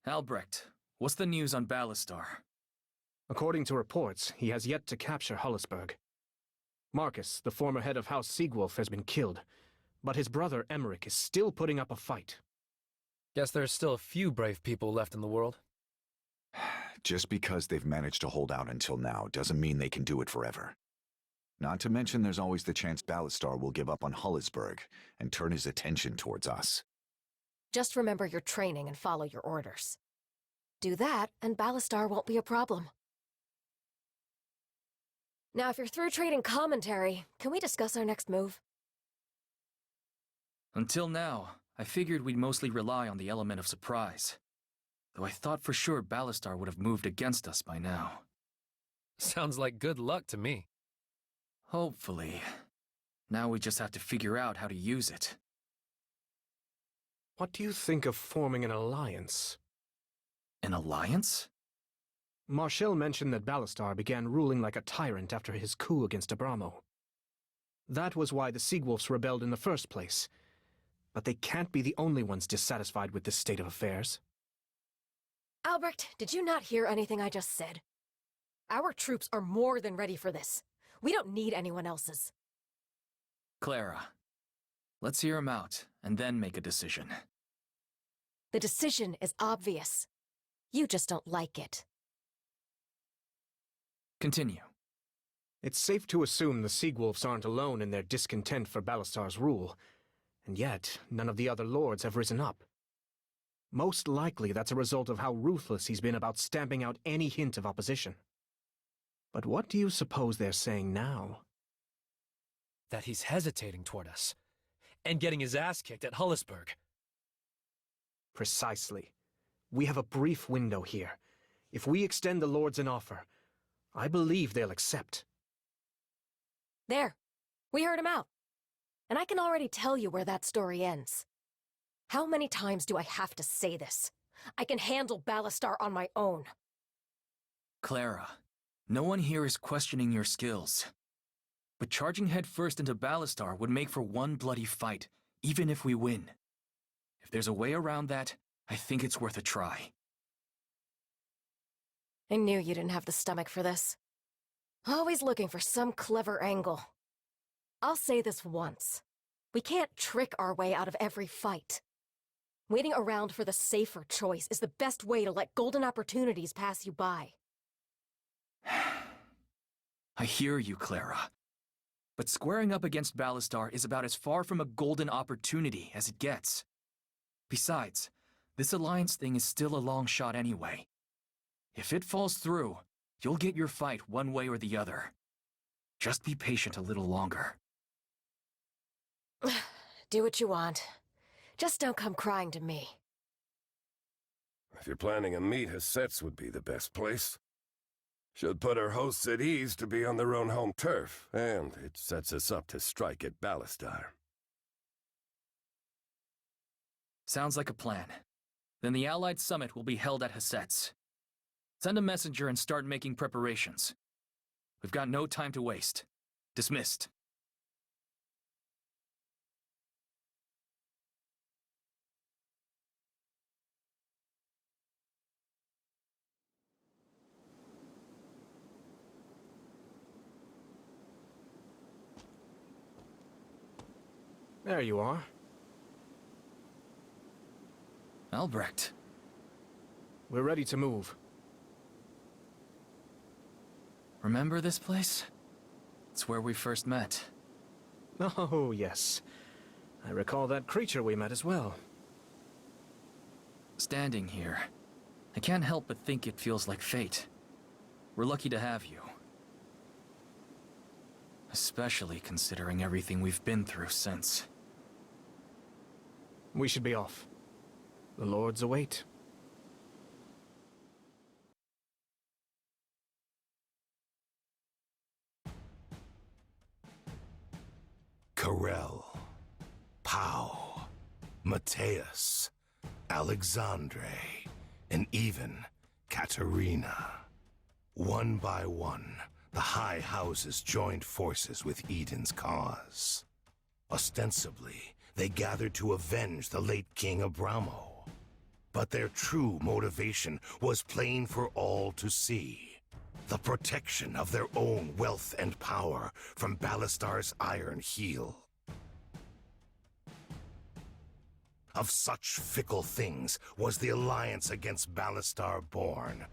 Albrecht, what's the news on Ballastar? According to reports, he has yet to capture Hollisberg. Marcus, the former head of House Siegwolf, has been killed, but his brother Emmerich is still putting up a fight. Guess there's still a few brave people left in the world. Just because they've managed to hold out until now doesn't mean they can do it forever. Not to mention there's always the chance Ballastar will give up on Hollisberg and turn his attention towards us. Just remember your training and follow your orders. Do that, and Ballastar won't be a problem. Now, if you're through trading commentary, can we discuss our next move? Until now, I figured we'd mostly rely on the element of surprise. Though I thought for sure Ballastar would have moved against us by now. Sounds like good luck to me. Hopefully. Now we just have to figure out how to use it. What do you think of forming an alliance? An alliance? Marshall mentioned that Ballastar began ruling like a tyrant after his coup against Abramo. That was why the Siegwolves rebelled in the first place. But they can't be the only ones dissatisfied with this state of affairs. Albrecht, did you not hear anything I just said? Our troops are more than ready for this. We don't need anyone else's. Clara, let's hear him out, and then make a decision. The decision is obvious. You just don't like it. Continue. It's safe to assume the Siegwolves aren't alone in their discontent for Ballastar's rule, and yet none of the other lords have risen up. Most likely that's a result of how ruthless he's been about stamping out any hint of opposition. But what do you suppose they're saying now? That he's hesitating toward us, and getting his ass kicked at Hollisberg. Precisely. We have a brief window here. If we extend the lords an offer, I believe they'll accept. There. We heard him out. And I can already tell you where that story ends. How many times do I have to say this? I can handle Ballastar on my own. Clara, no one here is questioning your skills. But charging headfirst into Ballastar would make for one bloody fight, even if we win. If there's a way around that, I think it's worth a try. I knew you didn't have the stomach for this. Always looking for some clever angle. I'll say this once. We can't trick our way out of every fight. Waiting around for the safer choice is the best way to let golden opportunities pass you by. I hear you, Clara. But squaring up against Ballastar is about as far from a golden opportunity as it gets. Besides, this alliance thing is still a long shot anyway. If it falls through, you'll get your fight one way or the other. Just be patient a little longer. Do what you want. Just don't come crying to me. If you're planning a meet, Hasset's would be the best place. Should put our hosts at ease to be on their own home turf, and it sets us up to strike at Ballastar. Sounds like a plan. Then the Allied Summit will be held at Hasset's. Send a messenger and start making preparations. We've got no time to waste. Dismissed. There you are. Albrecht. We're ready to move. Remember this place? It's where we first met. Oh, yes. I recall that creature we met as well. Standing here, I can't help but think it feels like fate. We're lucky to have you. Especially considering everything we've been through since. We should be off. The lords await. Karel, Pau, Mateus, Alexandre, and even Katerina. One by one, the high houses joined forces with Eden's cause. Ostensibly, they gathered to avenge the late King Abramo. But their true motivation was plain for all to see. The protection of their own wealth and power from Ballastar's iron heel. Of such fickle things was the alliance against Ballastar born,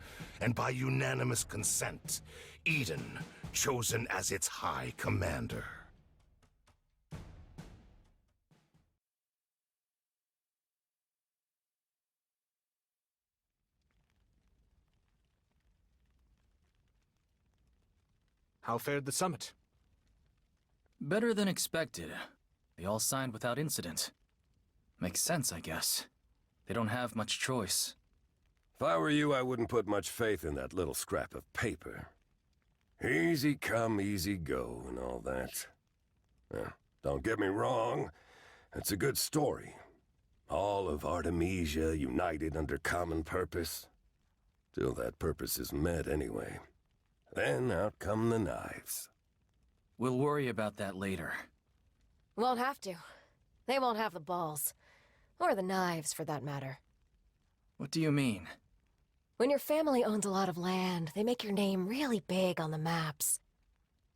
and by unanimous consent, Eden chosen as its high commander. How fared the summit? Better than expected. They all signed without incident. Makes sense, I guess. They don't have much choice. If I were you, I wouldn't put much faith in that little scrap of paper. Easy come, easy go, and all that. Don't get me wrong, it's a good story. All of Artemisia united under common purpose. Till that purpose is met anyway. Then out come the knives. We'll worry about that later. Won't have to. They won't have the balls. Or the knives, for that matter. What do you mean? When your family owns a lot of land, they make your name really big on the maps.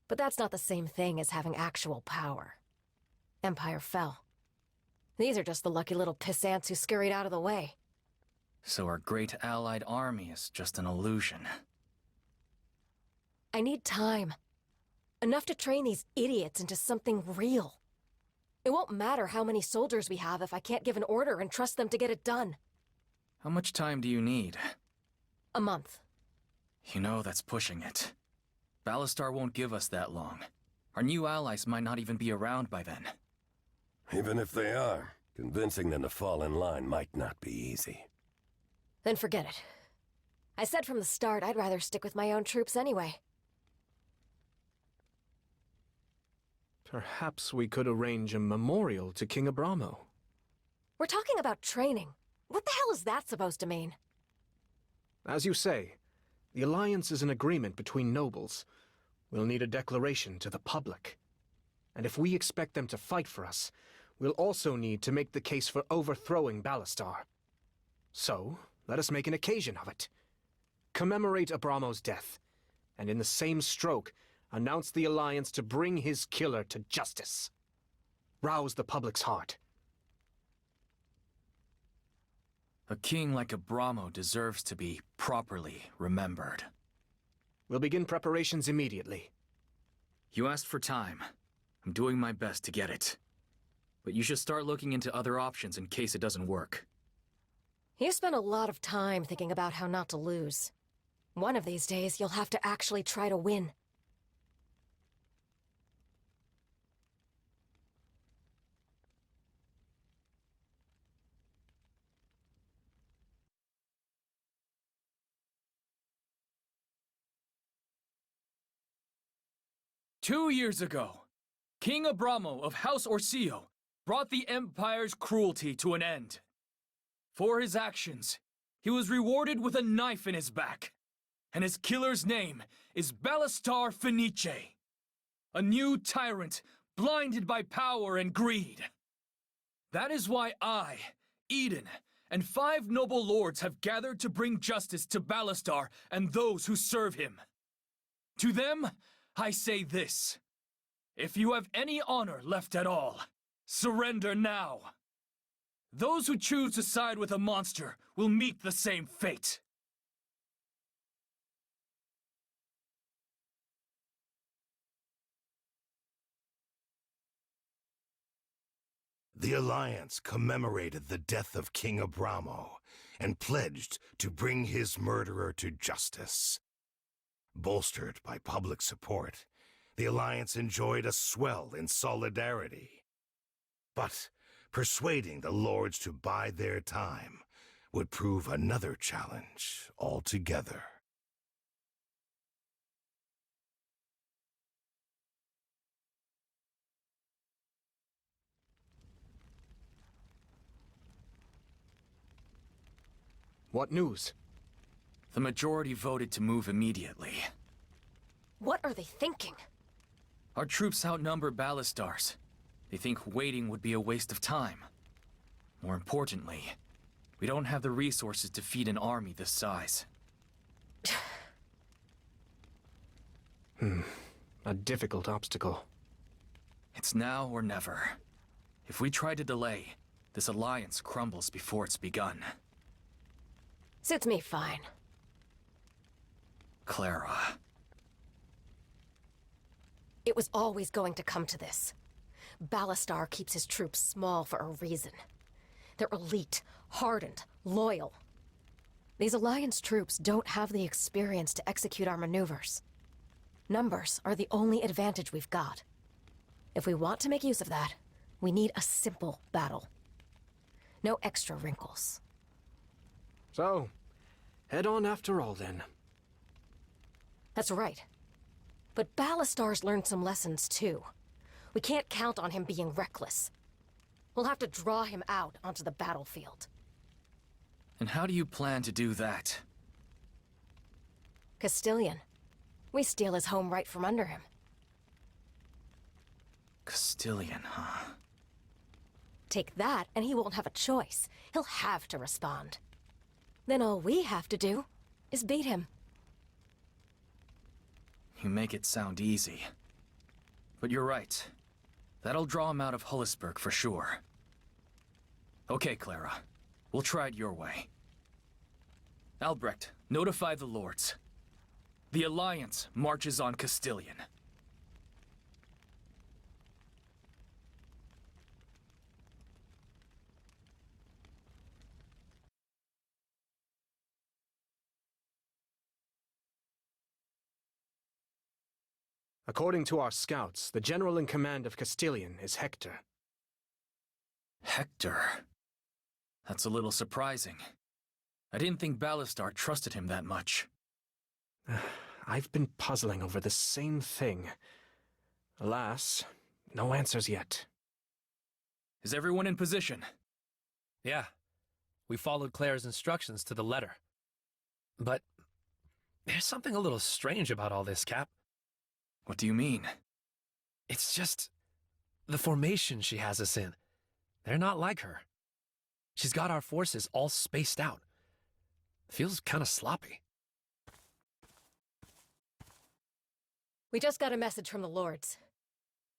But that's not the same thing as having actual power. Empire fell. These are just the lucky little pissants who scurried out of the way. So our great allied army is just an illusion. I need time. Enough to train these idiots into something real. It won't matter how many soldiers we have if I can't give an order and trust them to get it done. How much time do you need? A month. You know, that's pushing it. Ballastar won't give us that long. Our new allies might not even be around by then. Even if they are, convincing them to fall in line might not be easy. Then forget it. I said from the start I'd rather stick with my own troops anyway. Perhaps we could arrange a memorial to King Abramo. We're talking about training. What the hell is that supposed to mean? As you say, the alliance is an agreement between nobles. We'll need a declaration to the public. And if we expect them to fight for us, we'll also need to make the case for overthrowing Ballastar. So, let us make an occasion of it. Commemorate Abramo's death, and in the same stroke, announce the alliance to bring his killer to justice. Rouse the public's heart. A king like Abramo deserves to be properly remembered. We'll begin preparations immediately. You asked for time. I'm doing my best to get it. But you should start looking into other options in case it doesn't work. You spent a lot of time thinking about how not to lose. One of these days, you'll have to actually try to win. "2 years ago, King Abramo of House Orsio brought the Empire's cruelty to an end. For his actions, he was rewarded with a knife in his back, and his killer's name is Ballastar Fenice, a new tyrant blinded by power and greed. That is why I, Eden, and 5 noble lords have gathered to bring justice to Ballastar and those who serve him. To them, I say this: if you have any honor left at all, surrender now. Those who choose to side with a monster will meet the same fate." The Alliance commemorated the death of King Abramo and pledged to bring his murderer to justice. Bolstered by public support, the Alliance enjoyed a swell in solidarity. But persuading the lords to bide their time would prove another challenge altogether. What news? The majority voted to move immediately. What are they thinking? Our troops outnumber Ballastar's. They think waiting would be a waste of time. More importantly, We don't have the resources to feed an army this size. A difficult obstacle. It's now or never. If we try to delay, this alliance crumbles before it's begun. Suits me fine. Clara. It was always going to come to this. Ballastar keeps his troops small for a reason. They're elite, hardened, loyal. These Alliance troops don't have the experience to execute our maneuvers. Numbers are the only advantage we've got. If we want to make use of that, we need a simple battle. No extra wrinkles. So, head on after all then. That's right. But Ballastar's learned some lessons too. We can't count on him being reckless. We'll have to draw him out onto the battlefield. And how do you plan to do that? Castilian. We steal his home right from under him. Castilian, huh? Take that, and he won't have a choice. He'll have to respond. Then all we have to do is beat him. You make it sound easy. But you're right. That'll draw him out of Hullisburg for sure. Okay, Clara. We'll try it your way. Albrecht, notify the lords. The Alliance marches on Castilian. According to our scouts, the general in command of Castilian is Hector. Hector? That's a little surprising. I didn't think Ballastar trusted him that much. I've been puzzling over the same thing. Alas, no answers yet. Is everyone in position? Yeah. We followed Claire's instructions to the letter. But there's something a little strange about all this, Cap. What do you mean? It's just the formation she has us in. They're not like her. She's got our forces all spaced out. Feels kind of sloppy. We just got a message from the lords.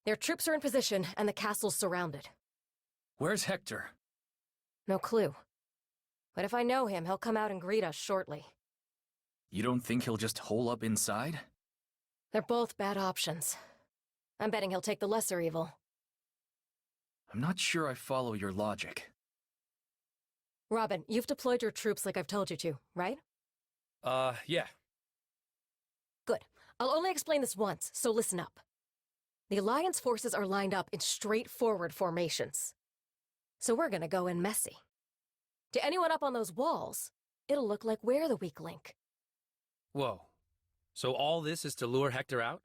Their troops are in position, and the castle's surrounded. Where's Hector? No clue. But if I know him, he'll come out and greet us shortly. You don't think he'll just hole up inside? They're both bad options. I'm betting he'll take the lesser evil. I'm not sure I follow your logic. Robin, you've deployed your troops like I've told you to, right? Yeah. Good. I'll only explain this once, so listen up. The Alliance forces are lined up in straightforward formations. So we're gonna go in messy. To anyone up on those walls, it'll look like we're the weak link. Whoa. So all this is to lure Hector out?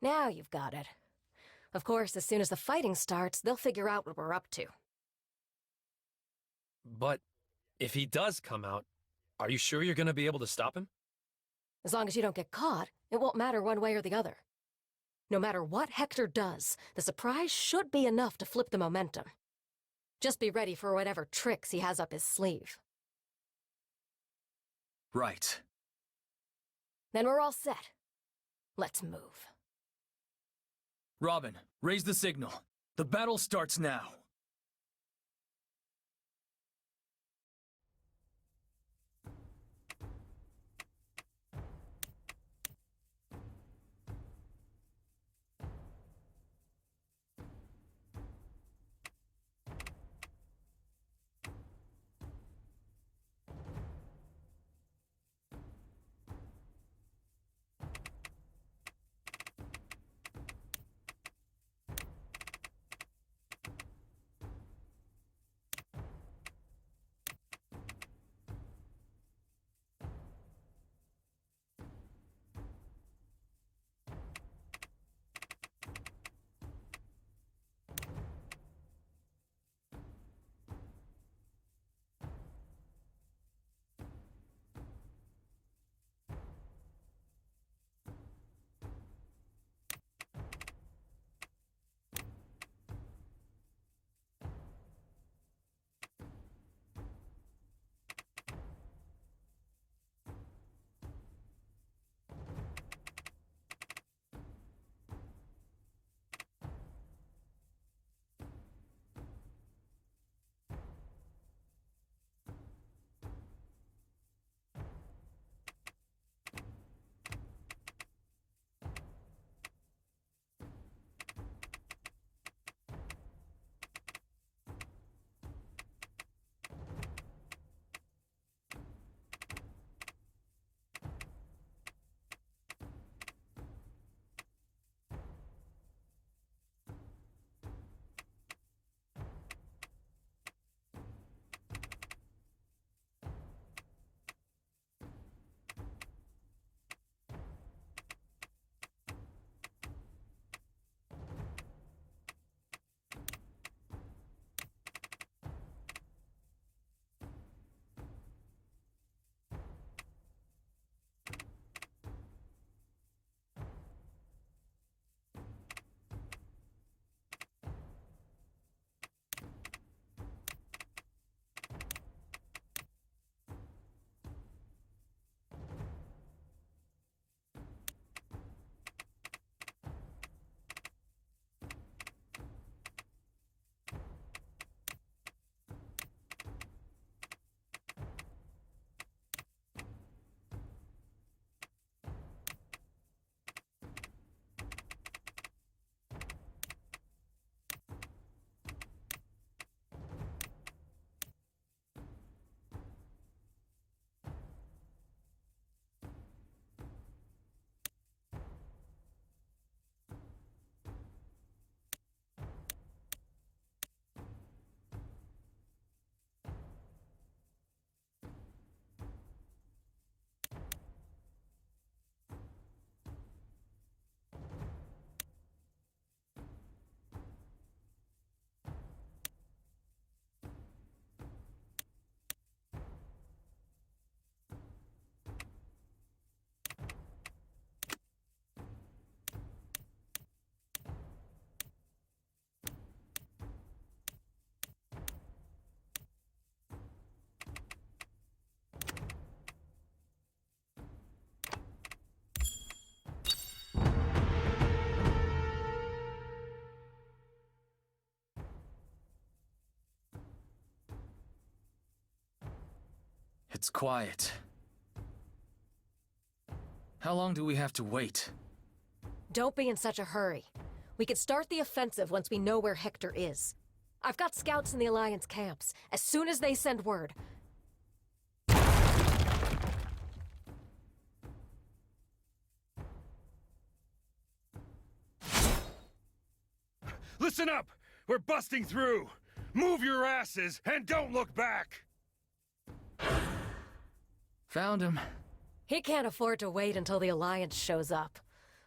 Now you've got it. Of course, as soon as the fighting starts, they'll figure out what we're up to. But if he does come out, are you sure you're going to be able to stop him? As long as you don't get caught, it won't matter one way or the other. No matter what Hector does, the surprise should be enough to flip the momentum. Just be ready for whatever tricks he has up his sleeve. Right. Then we're all set. Let's move. Robin, raise the signal. The battle starts now. it's quiet. How long do we have to wait? Don't be in such a hurry. We could start the offensive once we know where Hector is. I've got scouts in the Alliance camps. As soon as they send word. Listen up! We're busting through! Move your asses and don't look back! Found him. He can't afford to wait until the Alliance shows up.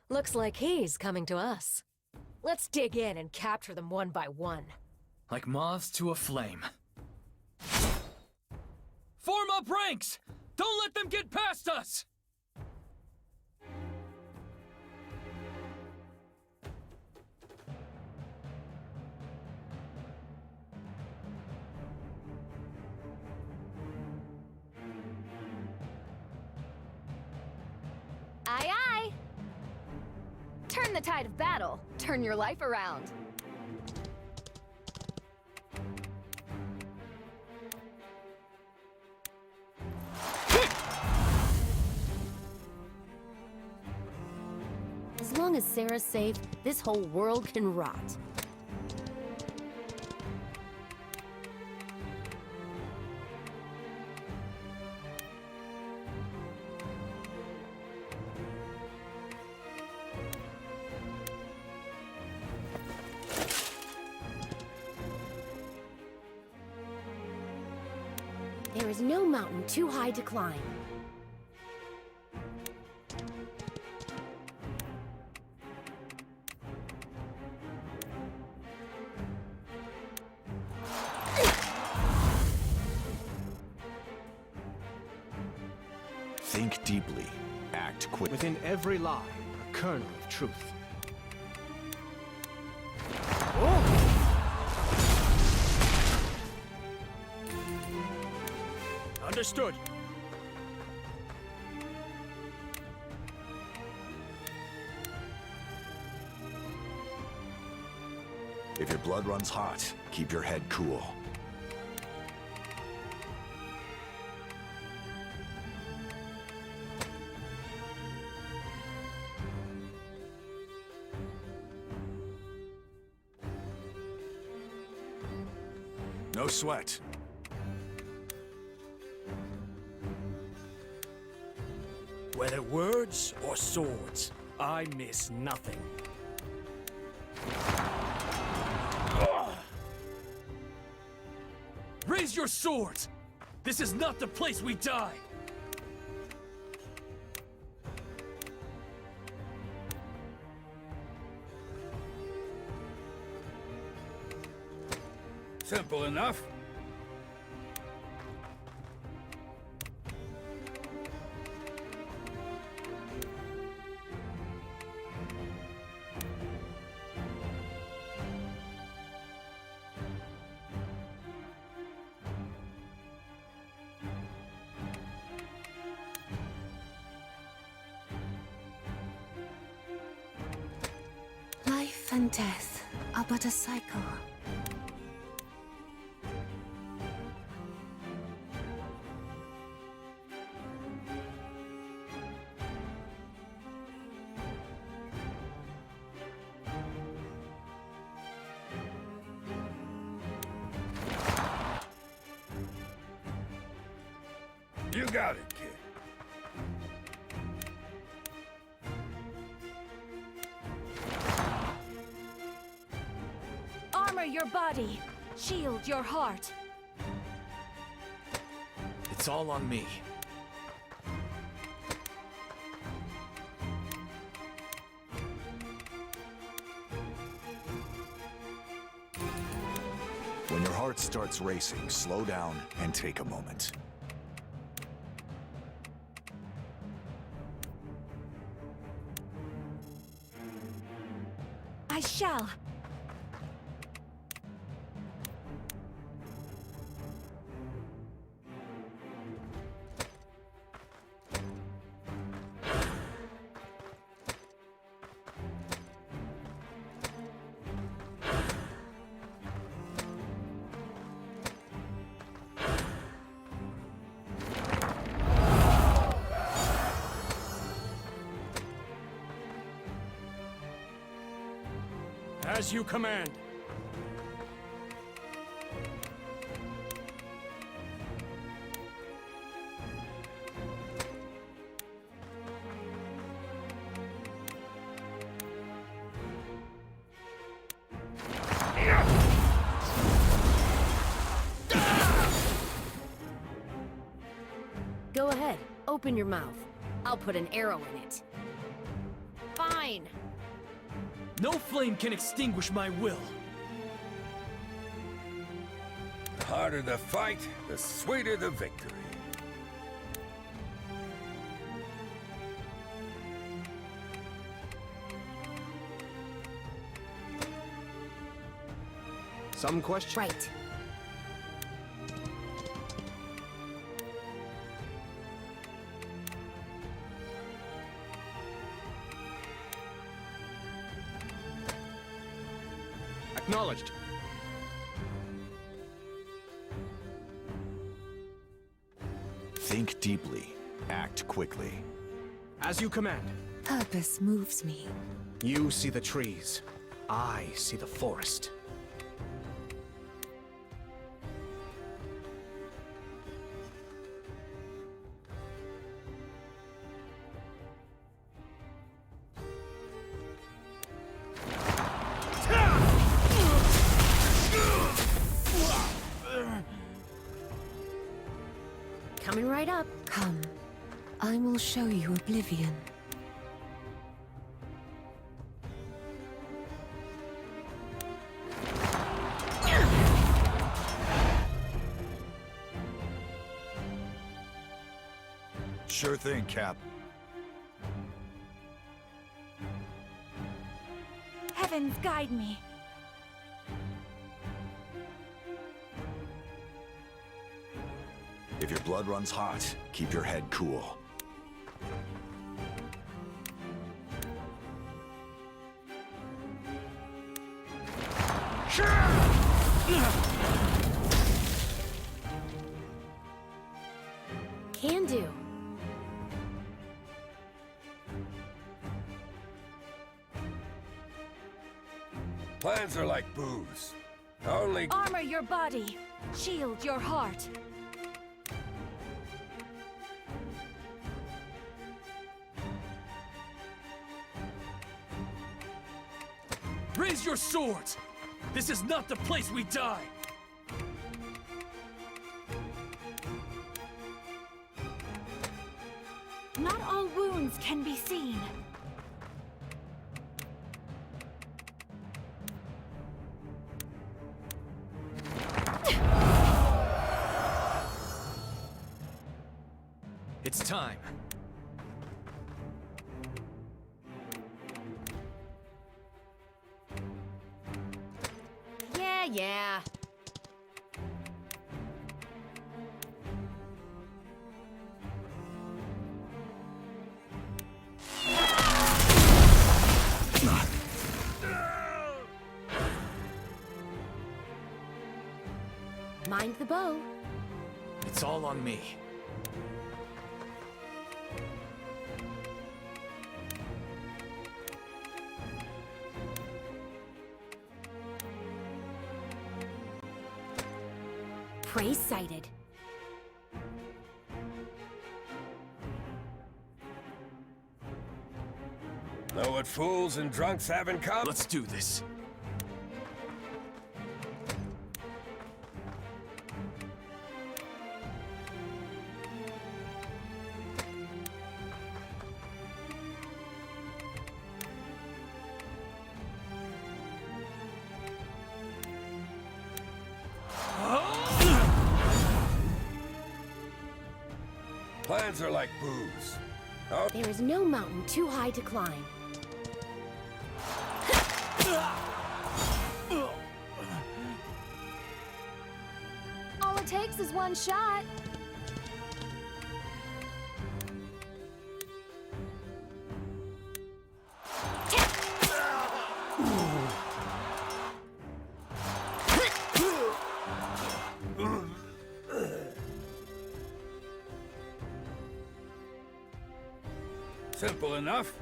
Looks like he's coming to us. Let's dig in and capture them one by one. Like moths to a flame. Form up ranks! Don't let them get past us! Aye, aye! Turn the tide of battle. Turn your life around. As long as Sarah's safe, this whole world can rot. There is no mountain too high to climb. Think deeply. Act quick. Within every lie, a kernel of truth. Understood. If your blood runs hot, keep your head cool. No sweat. Whether words or swords, I miss nothing. Raise your swords! This is not the place we die! Simple enough. Life and death are but a cycle. You got it, kid. Armor your body. Shield your heart. It's all on me. When your heart starts racing, slow down and take a moment. I shall. As you command. Go ahead, open your mouth. I'll put an arrow in it. Fine. No flame can extinguish my will. The harder the fight, the sweeter the victory. Some question? Right. Acknowledged. Think deeply. Act quickly. As you command. Purpose moves me. You see the trees. I see the forest. Coming right up. Come. I will show you oblivion. Sure thing, Cap. Heavens, guide me. If your blood runs hot, keep your head cool. Can do. Plans are like booze. Only Armor your body. Shield your heart. Raise your swords! This is not the place we die! Not all wounds can be seen. It's time. Yeah. Mind the bow. It's all on me. Prey sighted. know what fools and drunks have in common? Let's do this. Plans are like booze. Oh. There is no mountain too high to climb. All it takes is one shot. Simple enough.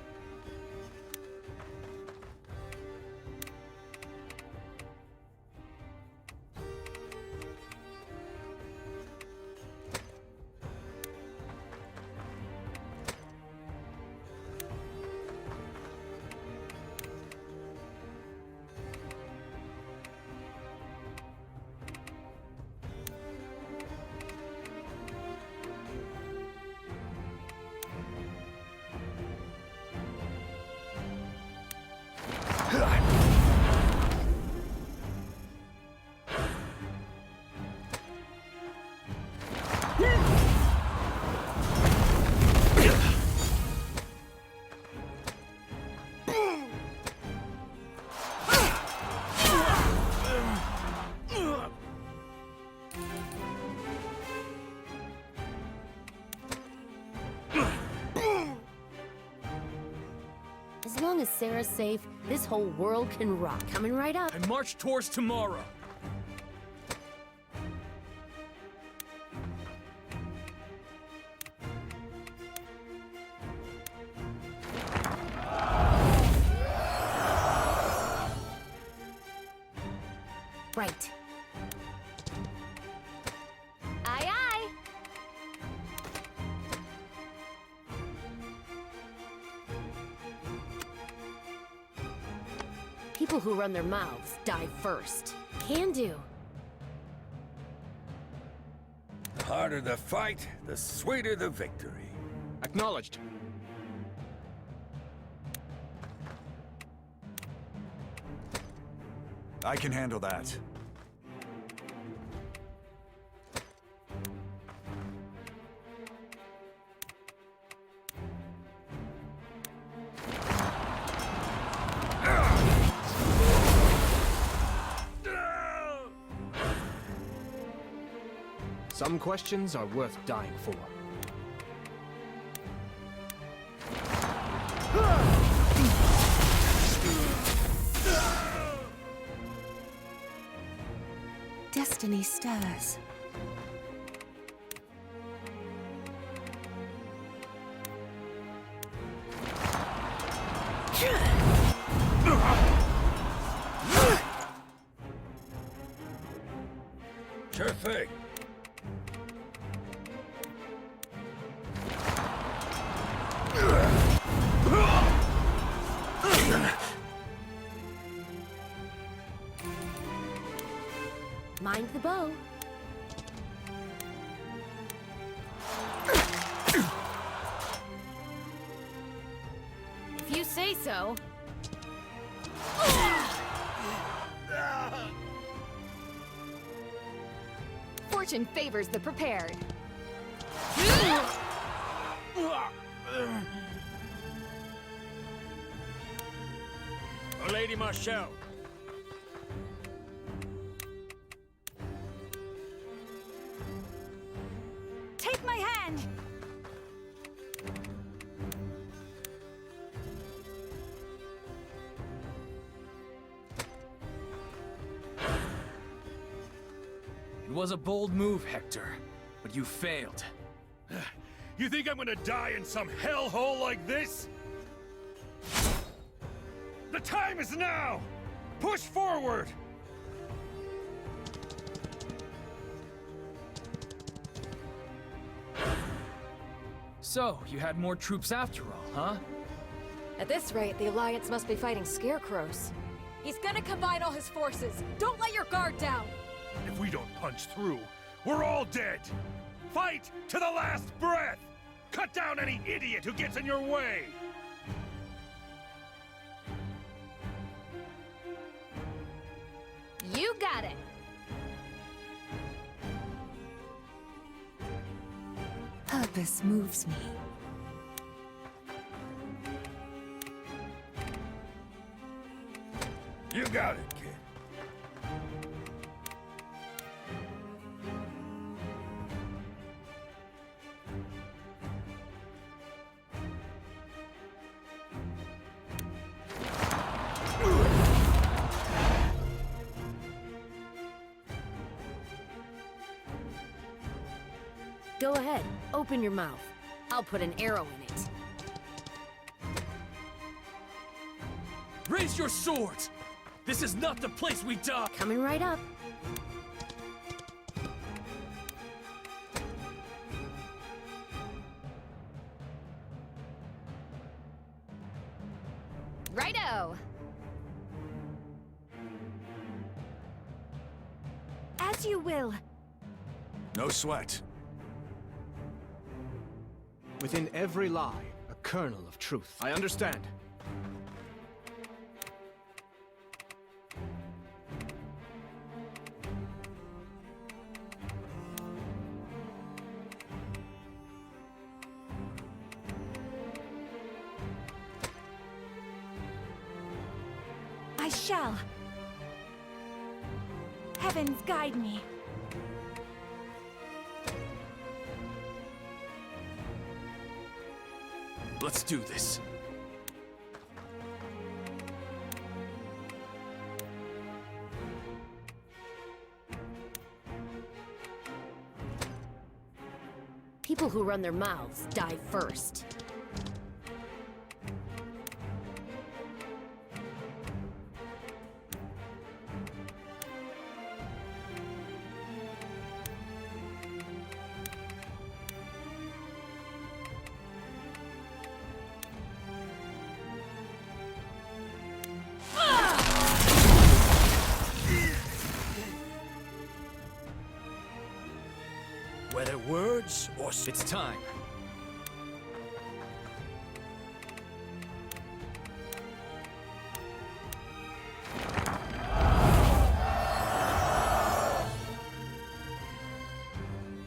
as Sarah's safe, this whole world can rock. Coming right up. I march towards tomorrow. Right. Aye, aye. People who run their mouths die first. Can do. The harder the fight, the sweeter the victory. Acknowledged. I can handle that. Some questions are worth dying for. Destiny stirs. Sure thing. Mind the bow. If you say so. Fortune favors the prepared. Oh, Lady Marshall. Take my hand! It was a bold move, Hector, but you failed. You think I'm gonna die in some hellhole like this? The time is now! Push forward! So, you had more troops after all, huh? At this rate, the Alliance must be fighting scarecrows. He's gonna combine all his forces. Don't let your guard down! If we don't punch through, we're all dead! Fight to the last breath! Cut down any idiot who gets in your way! You got it! Purpose moves me. You got it, kid. Go ahead, open your mouth. I'll put an arrow in it. Raise your swords! This is not the place we die! Coming right up. Righto! As you will. No sweat. Within every lie, a kernel of truth. I understand. I shall. Heavens guide me. Let's do this. People who run their mouths die first. Whether words or... It's time.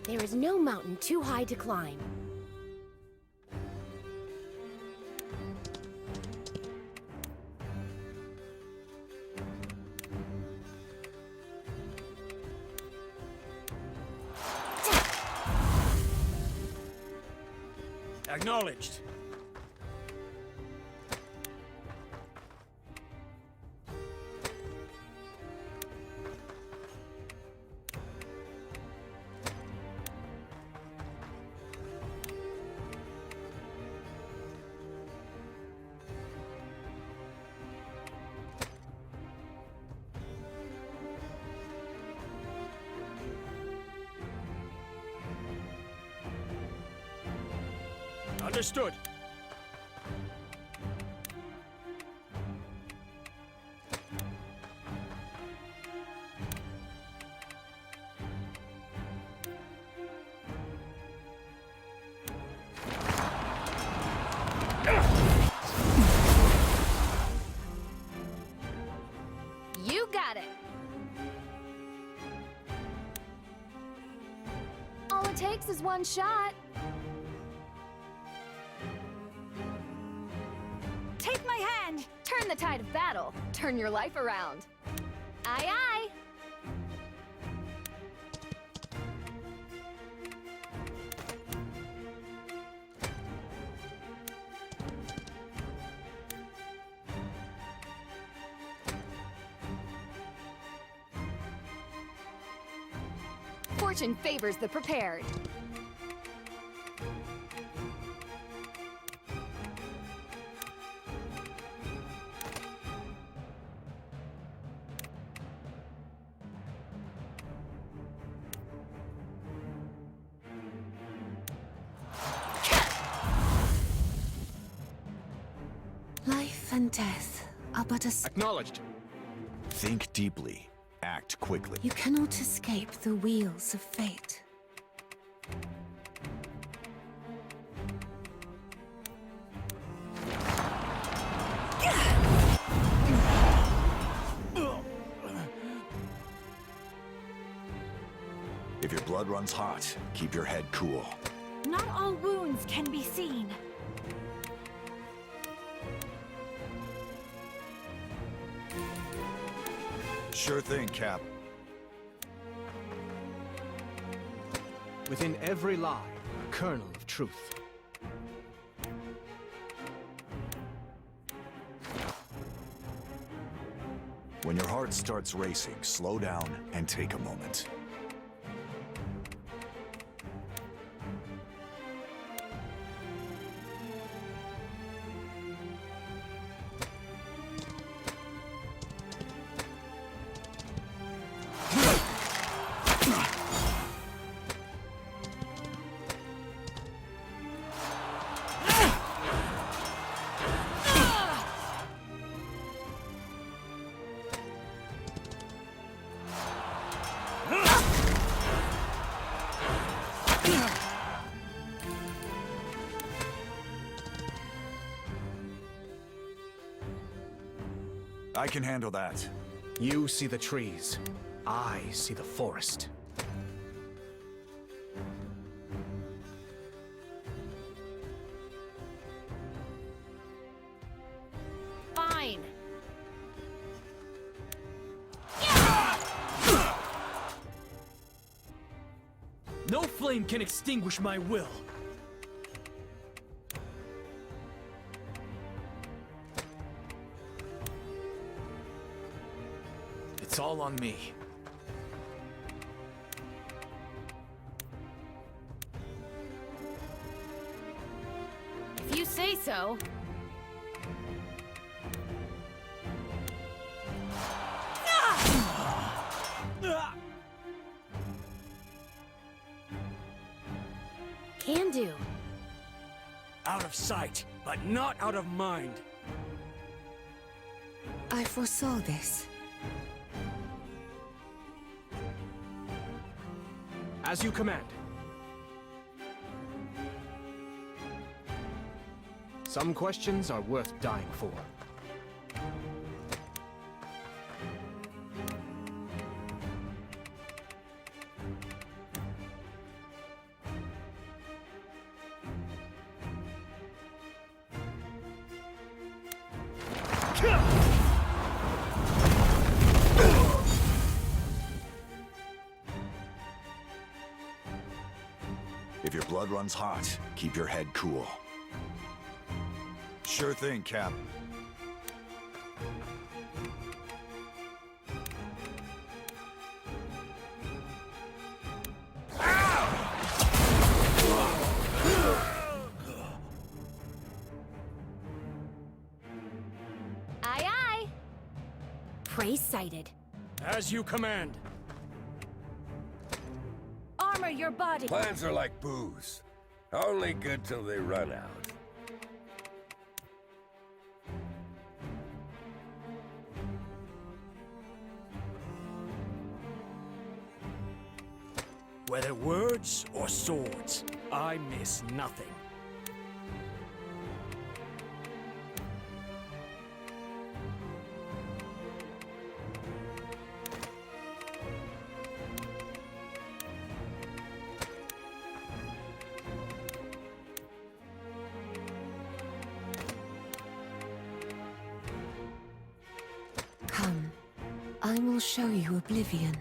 There is no mountain too high to climb. Acknowledged. Understood. You got it. All it takes is one shot. Take my hand! Turn the tide of battle. Turn your life around. Aye, aye! Fortune favors the prepared. Life and death are but a... Acknowledged. Think deeply. Act quickly. You cannot escape the wheels of fate. If your blood runs hot, keep your head cool. Not all wounds can be seen. Sure thing, Cap. Within every lie, a kernel of truth. When your heart starts racing, slow down and take a moment. I can handle that. You see the trees. I see the forest. Fine. No flame can extinguish my will. It's all on me. so. Can do. Out of sight, but not out of mind. I foresaw this. As you command. Some questions are worth dying for. If your blood runs hot, keep your head cool. Sure thing, Cap. Aye, aye. Prey sighted. As you command. Armor your body. Plans are like booze. Only good till they run out. Whether words or swords, I miss nothing. Come, I will show you oblivion.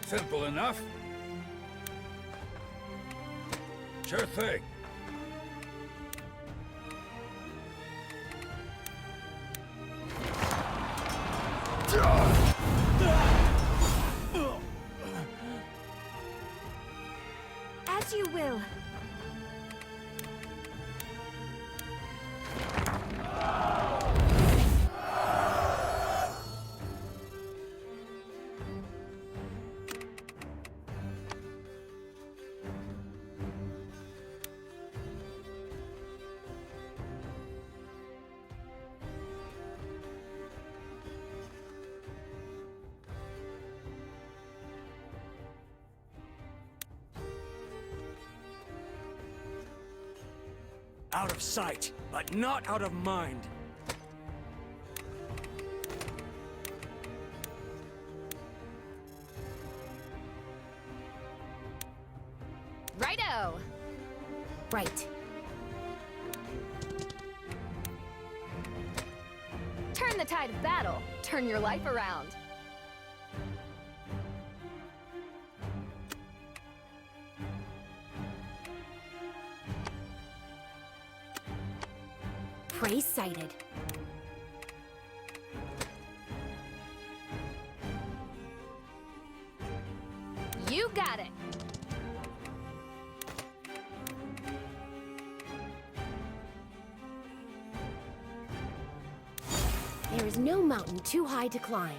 Simple enough. Sure thing. As you will. Out of sight, but not out of mind. Righto. Right. Turn the tide of battle. Turn your life around. Prey sighted. You got it. There is no mountain too high to climb.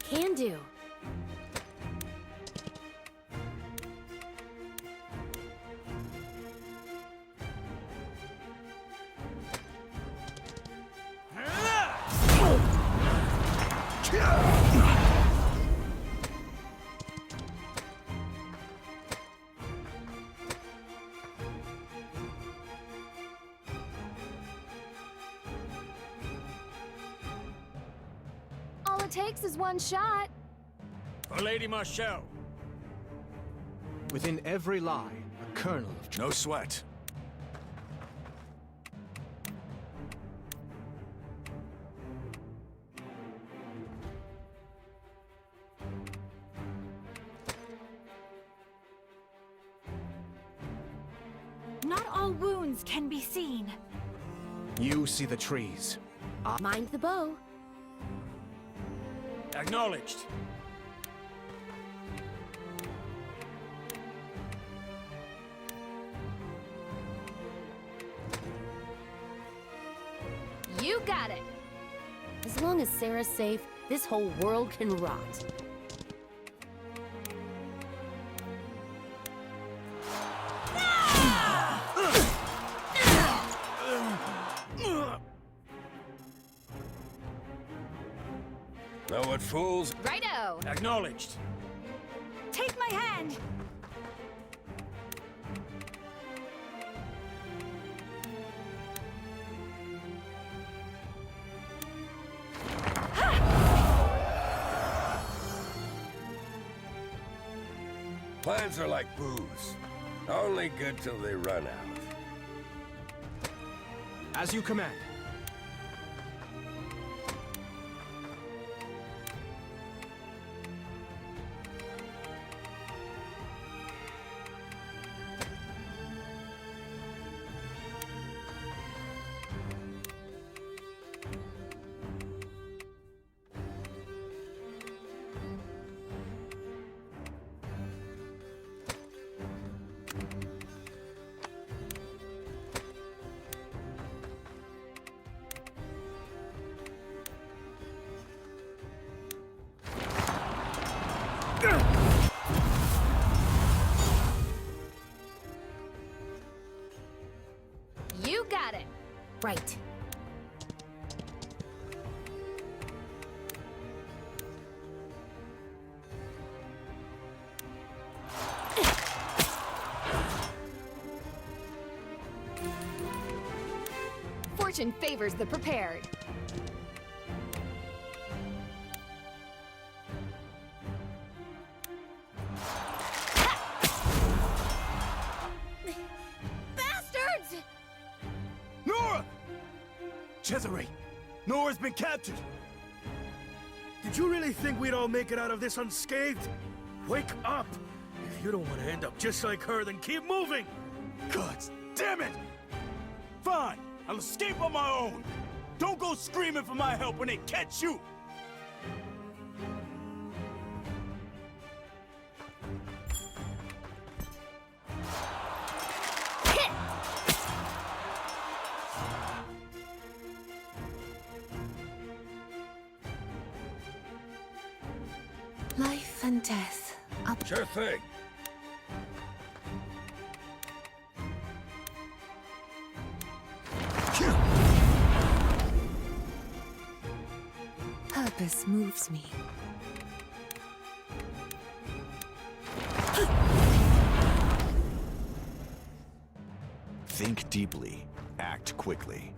Can do. All it takes is one shot. For Lady Marshall. Within every lie, a kernel of truth. No sweat. wounds can be seen. You see the trees. Mind the bow. Acknowledged. You got it. As long as Sarah's safe, this whole world can rot. Know what, fools? Righto. Acknowledged. Take my hand. Plans are like booze. Only good till they run out. As you command. You got it. Right. Fortune favors the prepared. Bastards! Nora! Cesare, Nora's been captured. Did you really think we'd all make it out of this unscathed? Wake up! If you don't want to end up just like her, then keep moving! God damn it! Fine, I'll escape on my own. Don't go screaming for my help when they catch you! Life and death. Sure thing. Purpose moves me. Think deeply. Act quickly.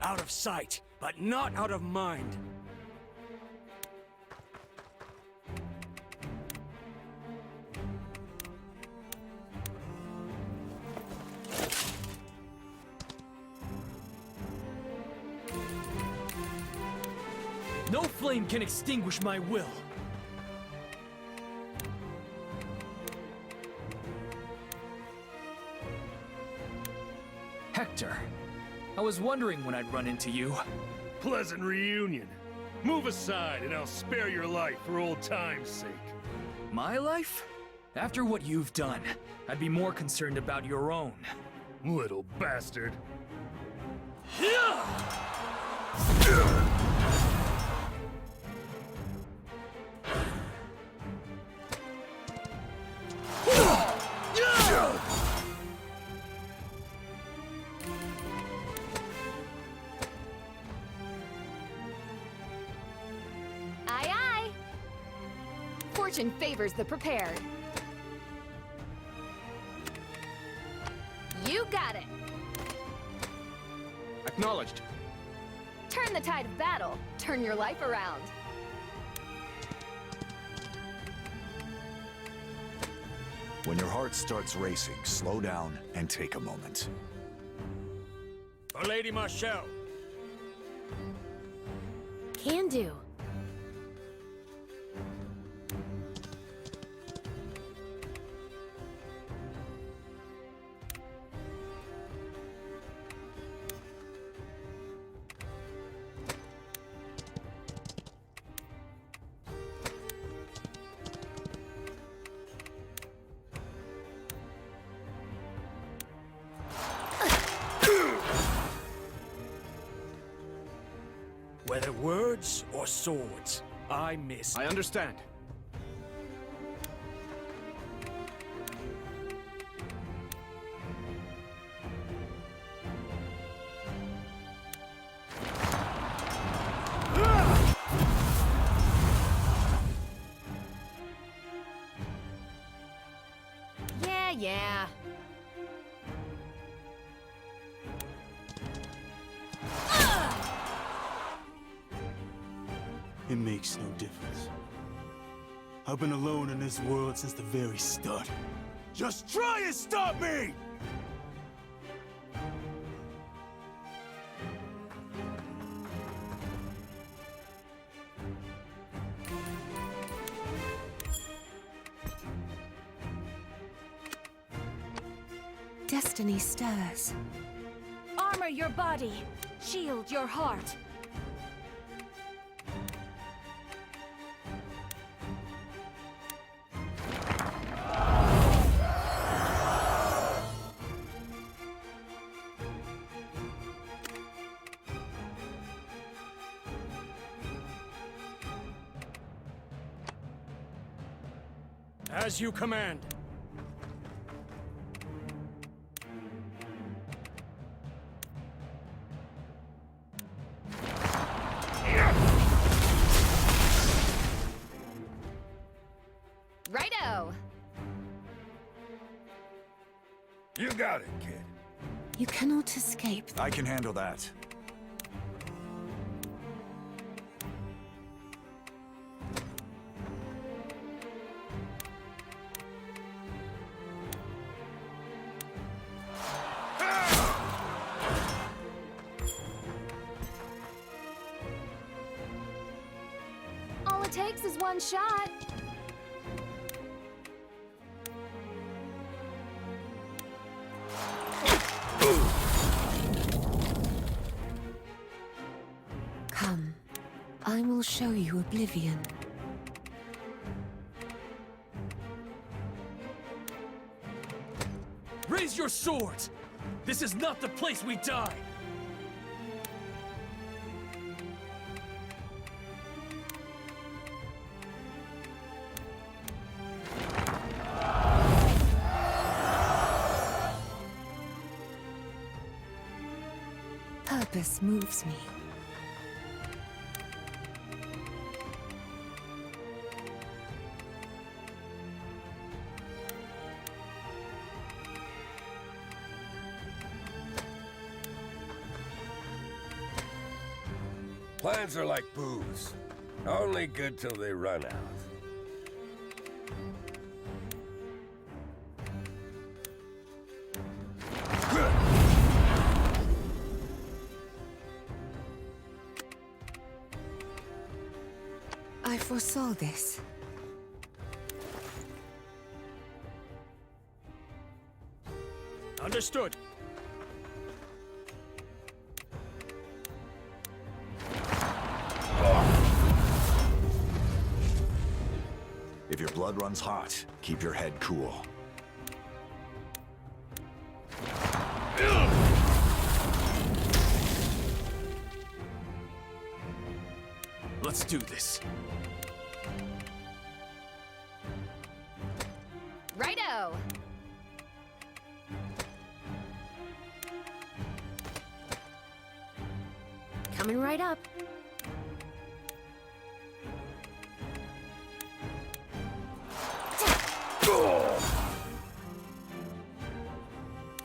Out of sight, but not out of mind. No flame can extinguish my will. Hector, I was wondering when I'd run into you. Pleasant reunion. Move aside and I'll spare your life for old time's sake. My life? After what you've done, I'd be more concerned about your own. Little bastard. Aye, aye. Fortune favors the prepared. You got it. Acknowledged. Turn the tide of battle. Turn your life around. When your heart starts racing, slow down and take a moment. For Lady Marshall. Can do. Whether words or swords, I miss. I understand. Yeah. It makes no difference. I've been alone in this world since the very start. Just try and stop me! Destiny stirs. Armor your body. Shield your heart. As you command. Righto! You got it, kid. You cannot escape. I can handle that. All it takes is one shot. Come, I will show you oblivion. Raise your swords! This is not the place we die! Purpose moves me. Plans are like booze. Only good till they run out. I foresaw this. Understood. If your blood runs hot, keep your head cool. Let's do this. Righto! Coming right up.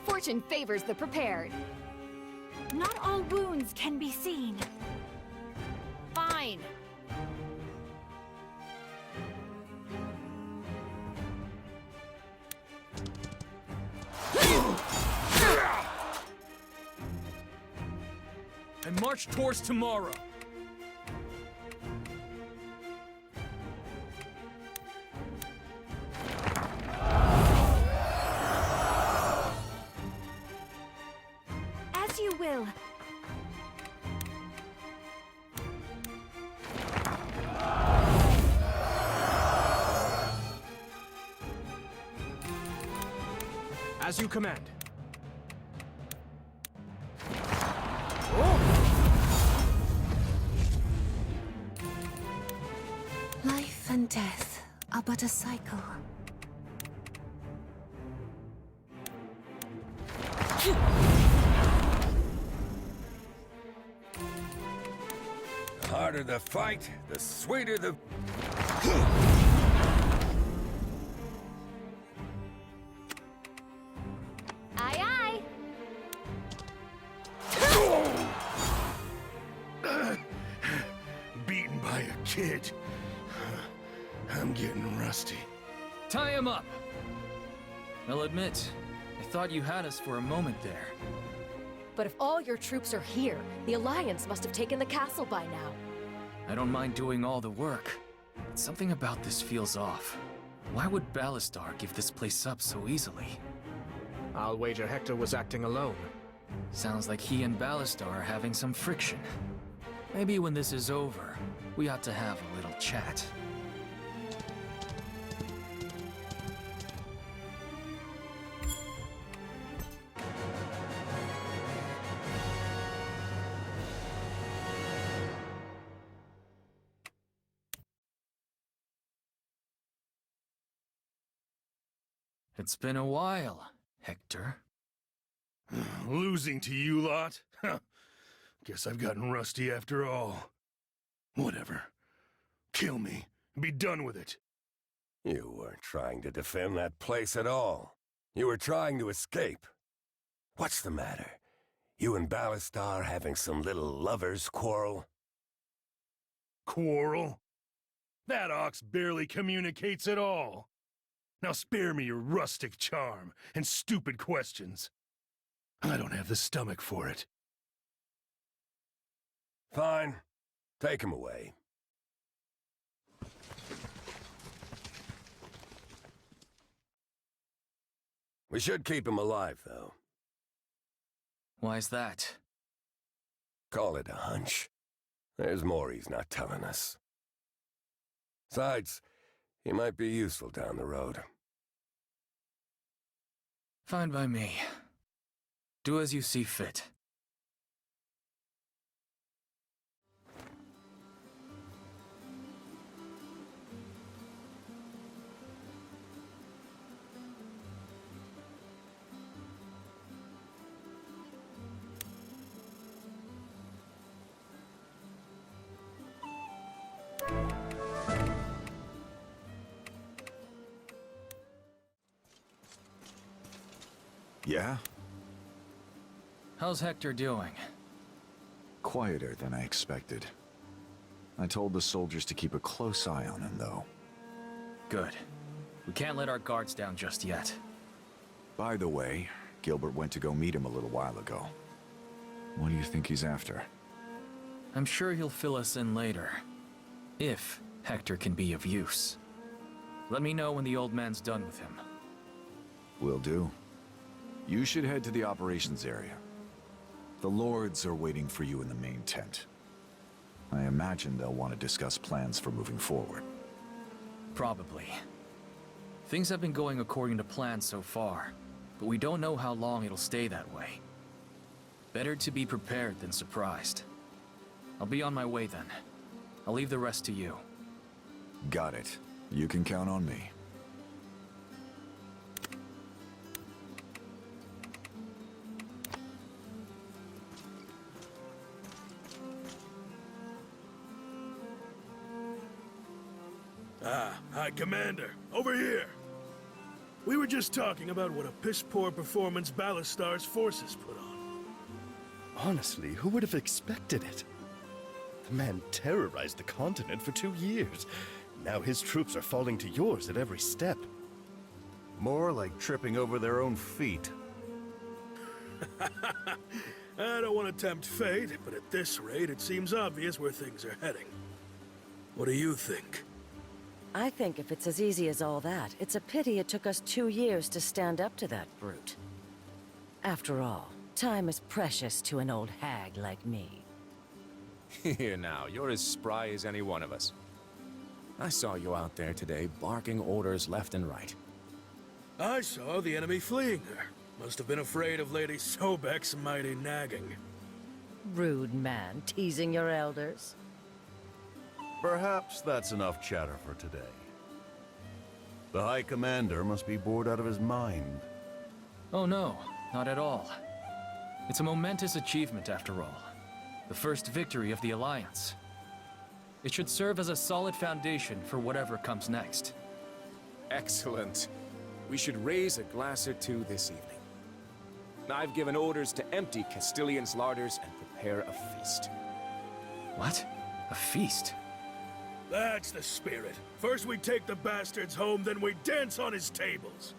Fortune favors the prepared. Not all wounds can be seen. Fine. And march towards tomorrow. As you command. Life and death are but a cycle. The harder the fight, the sweeter the... Aye, aye! Beaten by a kid. I'm getting rusty. Tie him up! I'll admit, I thought you had us for a moment there. But if all your troops are here, the Alliance must have taken the castle by now. I don't mind doing all the work, but something about this feels off. Why would Ballastar give this place up so easily? I'll wager Hector was acting alone. Sounds like he and Ballastar are having some friction. Maybe when this is over, we ought to have a little chat. It's been a while, Hector. Losing to you lot? Huh. Guess I've gotten rusty after all. Whatever. Kill me, and be done with it. You weren't trying to defend that place at all. You were trying to escape. What's the matter? You and Ballastar having some little lovers' quarrel? Quarrel? That ox barely communicates at all. Now spare me your rustic charm and stupid questions. I don't have the stomach for it. Fine. Take him away. We should keep him alive, though. Why's that? Call it a hunch. There's more he's not telling us. Besides, he might be useful down the road. Fine by me. Do as you see fit. Yeah? How's Hector doing? Quieter than I expected. I told the soldiers to keep a close eye on him, though. Good. We can't let our guards down just yet. By the way, Gilbert went to go meet him a little while ago. What do you think he's after? I'm sure he'll fill us in later. If Hector can be of use. Let me know when the old man's done with him. Will do. You should head to the operations area. The lords are waiting for you in the main tent. I imagine they'll want to discuss plans for moving forward. Probably. Things have been going according to plan so far, but we don't know how long it'll stay that way. Better to be prepared than surprised. I'll be on my way then. I'll leave the rest to you. Got it. You can count on me. Hi, Commander. Over here. We were just talking about what a piss-poor performance Ballastar's forces put on. Honestly, who would have expected it? The man terrorized the continent for 2 years. Now his troops are falling to yours at every step. More like tripping over their own feet. I don't want to tempt fate, but at this rate, it seems obvious where things are heading. What do you think? I think if it's as easy as all that, it's a pity it took us 2 years to stand up to that brute. After all, time is precious to an old hag like me. Here now, you're as spry as any one of us. I saw you out there today, barking orders left and right. I saw the enemy fleeing her. Must have been afraid of Lady Sobek's mighty nagging. Rude man, teasing your elders. Perhaps that's enough chatter for today. The High Commander must be bored out of his mind. Oh no, not at all. It's a momentous achievement after all. The first victory of the Alliance. It should serve as a solid foundation for whatever comes next. Excellent. We should raise a glass or two this evening. I've given orders to empty Castilian's larders and prepare a feast. What? A feast? That's the spirit. First we take the bastards home, then we dance on his tables.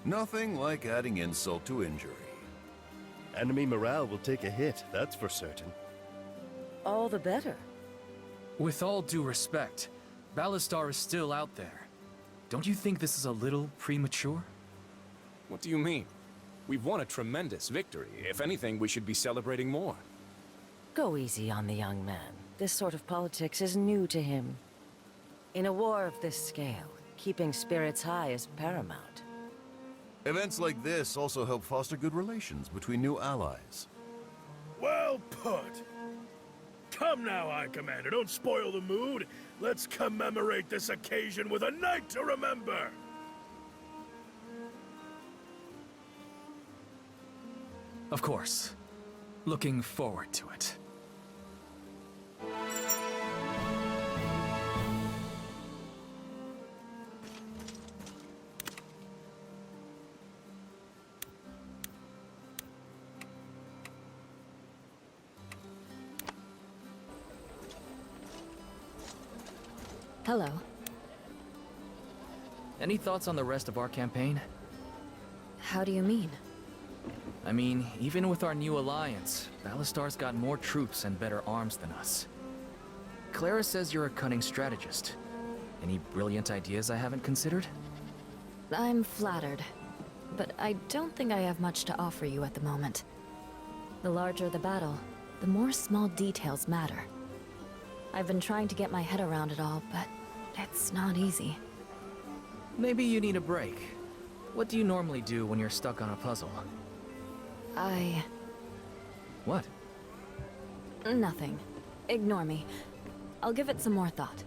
Nothing like adding insult to injury. Enemy morale will take a hit, that's for certain. All the better. With all due respect, Ballastar is still out there. Don't you think this is a little premature? What do you mean? We've won a tremendous victory. If anything, we should be celebrating more. Go easy on the young man. This sort of politics is new to him. In a war of this scale, keeping spirits high is paramount. Events like this also help foster good relations between new allies. Well put. Come now, High Commander, don't spoil the mood. Let's commemorate this occasion with a night to remember. Of course. Looking forward to it. Hello. Any thoughts on the rest of our campaign? How do you mean? I mean, even with our new alliance, Ballastar's got more troops and better arms than us. Clara says you're a cunning strategist. Any brilliant ideas I haven't considered? I'm flattered, but I don't think I have much to offer you at the moment. The larger the battle, the more small details matter. I've been trying to get my head around it all, but it's not easy. Maybe you need a break. What do you normally do when you're stuck on a puzzle? What? Nothing. Ignore me. I'll give it some more thought.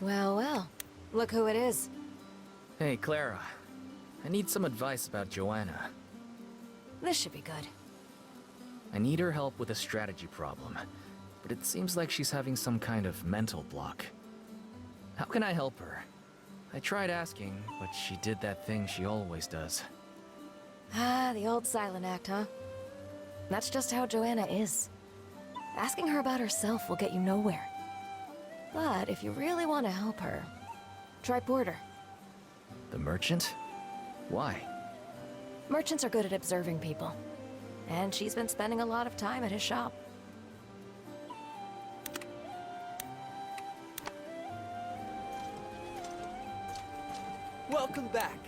Well, well. Look who it is. Hey, Clara. I need some advice about Joanna. This should be good. I need her help with a strategy problem, but it seems like she's having some kind of mental block. How can I help her? I tried asking, but she did that thing she always does. Ah, the old silent act, huh? That's just how Joanna is. Asking her about herself will get you nowhere. But if you really want to help her, try Porter. The merchant? Why? Merchants are good at observing people. And she's been spending a lot of time at his shop. Welcome back.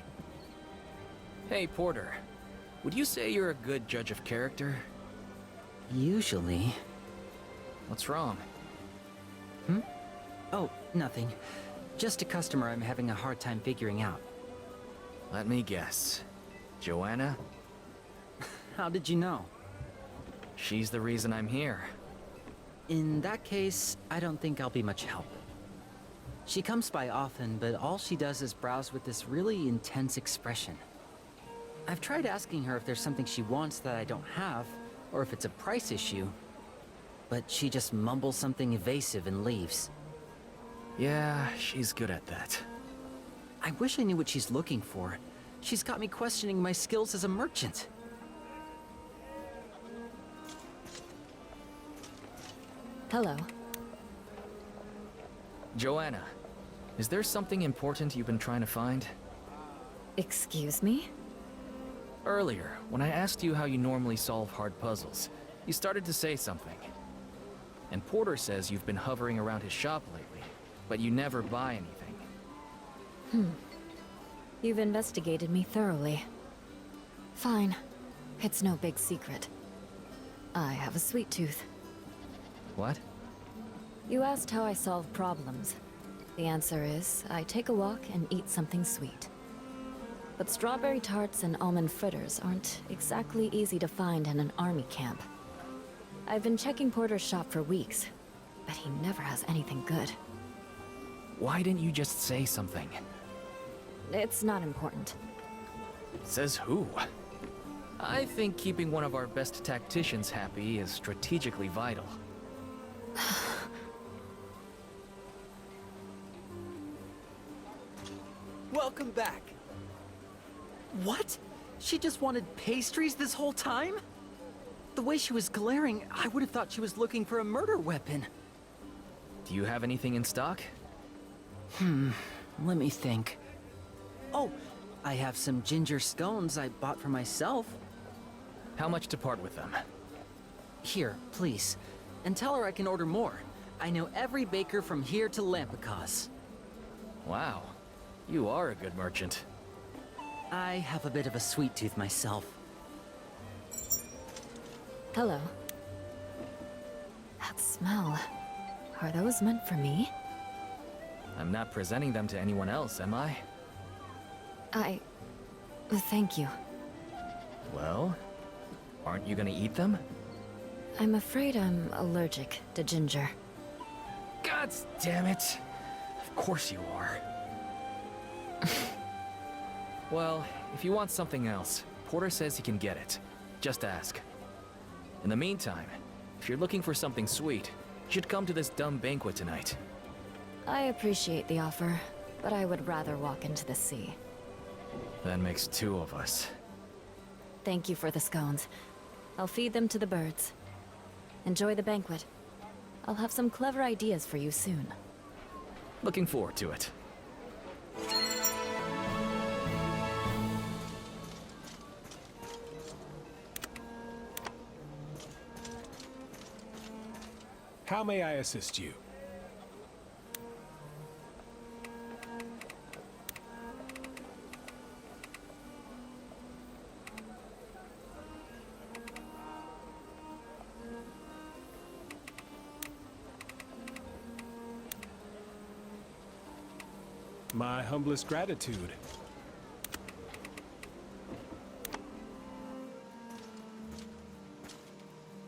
Hey, Porter. Would you say you're a good judge of character? Usually. What's wrong? Oh, nothing. Just a customer I'm having a hard time figuring out. Let me guess. Joanna? How did you know? She's the reason I'm here. In that case, I don't think I'll be much help. She comes by often, but all she does is browse with this really intense expression. I've tried asking her if there's something she wants that I don't have, or if it's a price issue, but she just mumbles something evasive and leaves. Yeah, she's good at that. I wish I knew what she's looking for. She's got me questioning my skills as a merchant. Hello. Joanna, is there something important you've been trying to find? Excuse me? Earlier, when I asked you how you normally solve hard puzzles, you started to say something. And Porter says you've been hovering around his shop lately, but you never buy anything. You've investigated me thoroughly. Fine. It's no big secret. I have a sweet tooth. What? You asked how I solve problems. The answer is, I take a walk and eat something sweet. But strawberry tarts and almond fritters aren't exactly easy to find in an army camp. I've been checking Porter's shop for weeks, but he never has anything good. Why didn't you just say something? It's not important. Says who? I think keeping one of our best tacticians happy is strategically vital. Welcome back. What? She just wanted pastries this whole time? The way she was glaring, I would have thought she was looking for a murder weapon. Do you have anything in stock? Let me think. Oh, I have some ginger scones I bought for myself. How much to part with them? Here, please. And tell her I can order more. I know every baker from here to Lampicos. Wow, you are a good merchant. I have a bit of a sweet tooth myself. Hello. That smell. Are those meant for me? I'm not presenting them to anyone else, am I? Thank you. Well, aren't you gonna eat them? I'm afraid I'm allergic to ginger. God damn it! Of course you are. Well, if you want something else, Porter says he can get it. Just ask. In the meantime, if you're looking for something sweet, you should come to this dumb banquet tonight. I appreciate the offer, but I would rather walk into the sea. That makes two of us. Thank you for the scones. I'll feed them to the birds. Enjoy the banquet. I'll have some clever ideas for you soon. Looking forward to it. How may I assist you? My humblest gratitude.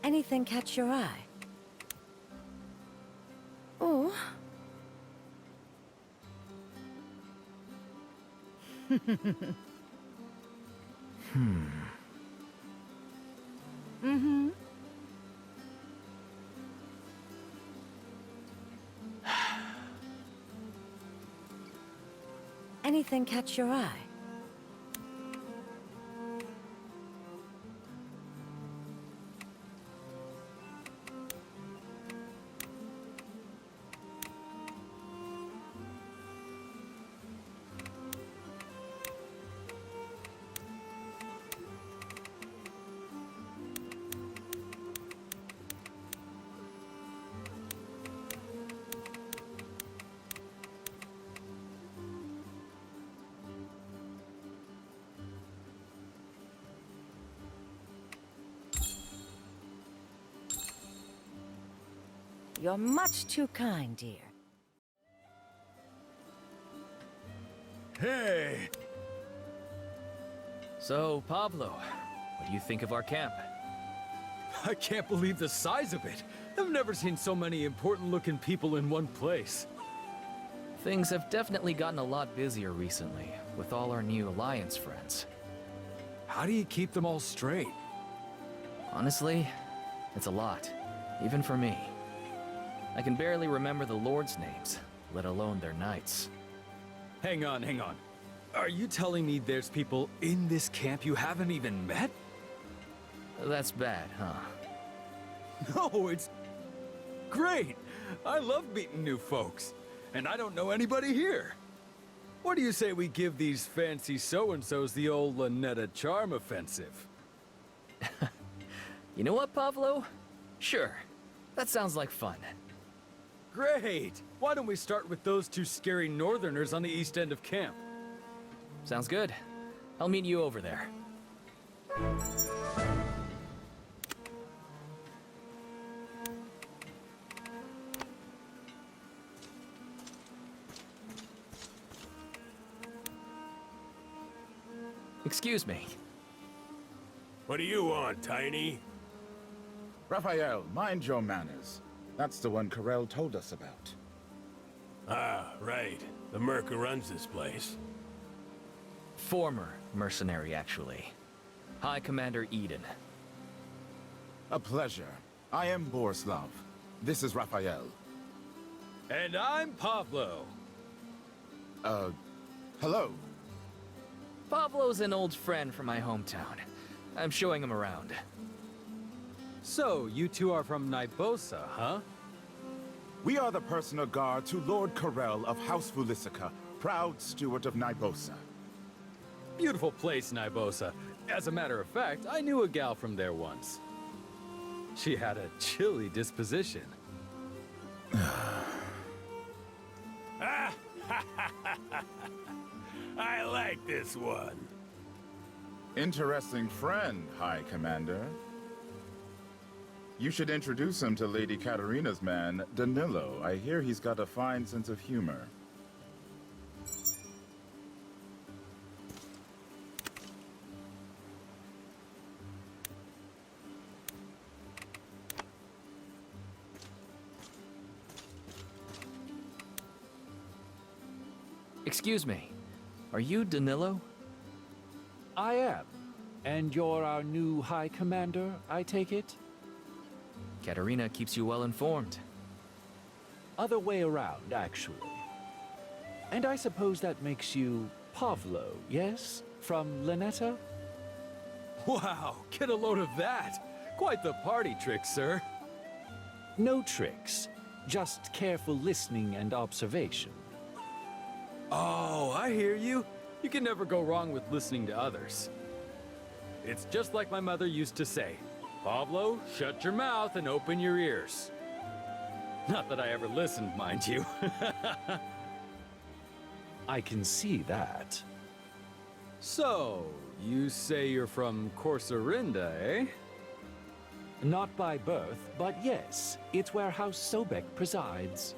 Anything catch your eye? Oh. Mm-hmm. Anything catch your eye? You're much too kind, dear. Hey! So, Pavlo, what do you think of our camp? I can't believe the size of it. I've never seen so many important-looking people in one place. Things have definitely gotten a lot busier recently, with all our new Alliance friends. How do you keep them all straight? Honestly, it's a lot, even for me. I can barely remember the Lord's names, let alone their knights. Hang on. Are you telling me there's people in this camp you haven't even met? That's bad, huh? No, it's great. I love meeting new folks, and I don't know anybody here. What do you say we give these fancy so-and-sos the old Lynetta charm offensive? You know what, Pavlo? Sure. That sounds like fun. Great! Why don't we start with those two scary northerners on the east end of camp? Sounds good. I'll meet you over there. Excuse me. What do you want, Tiny? Raphael, mind your manners. That's the one Corell told us about. Ah, right. The merc who runs this place. Former mercenary, actually. High Commander Eden. A pleasure. I am Borislav. This is Raphael. And I'm Pavlo. Hello. Pavlo's an old friend from my hometown. I'm showing him around. So, you two are from Nybosa, huh? We are the personal guard to Lord Corell of House Vulicica, proud steward of Nybosa. Beautiful place, Nybosa. As a matter of fact, I knew a gal from there once. She had a chilly disposition. I like this one. Interesting friend, High Commander. You should introduce him to Lady Katerina's man, Danilo. I hear he's got a fine sense of humor. Excuse me. Are you Danilo? I am. And you're our new High Commander, I take it? Katerina keeps you well informed. Other way around, actually. And I suppose that makes you Pavlo, yes? From Linetta? Wow, get a load of that! Quite the party trick, sir. No tricks. Just careful listening and observation. Oh, I hear you. You can never go wrong with listening to others. It's just like my mother used to say, Pavlo, shut your mouth and open your ears. Not that I ever listened, mind you. I can see that. So, you say you're from Corsarinda, eh? Not by birth, but yes. It's where House Sobek presides.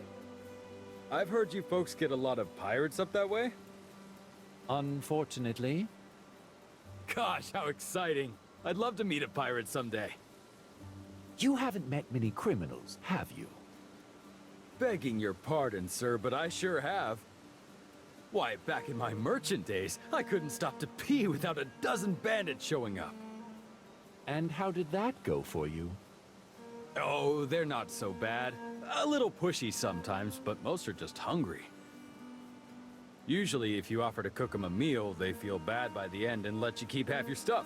I've heard you folks get a lot of pirates up that way? Unfortunately. Gosh, how exciting. I'd love to meet a pirate someday. You haven't met many criminals, have you? Begging your pardon, sir, but I sure have. Why, back in my merchant days, I couldn't stop to pee without a dozen bandits showing up. And how did that go for you? Oh, they're not so bad. A little pushy sometimes, but most are just hungry. Usually, if you offer to cook them a meal, they feel bad by the end and let you keep half your stuff.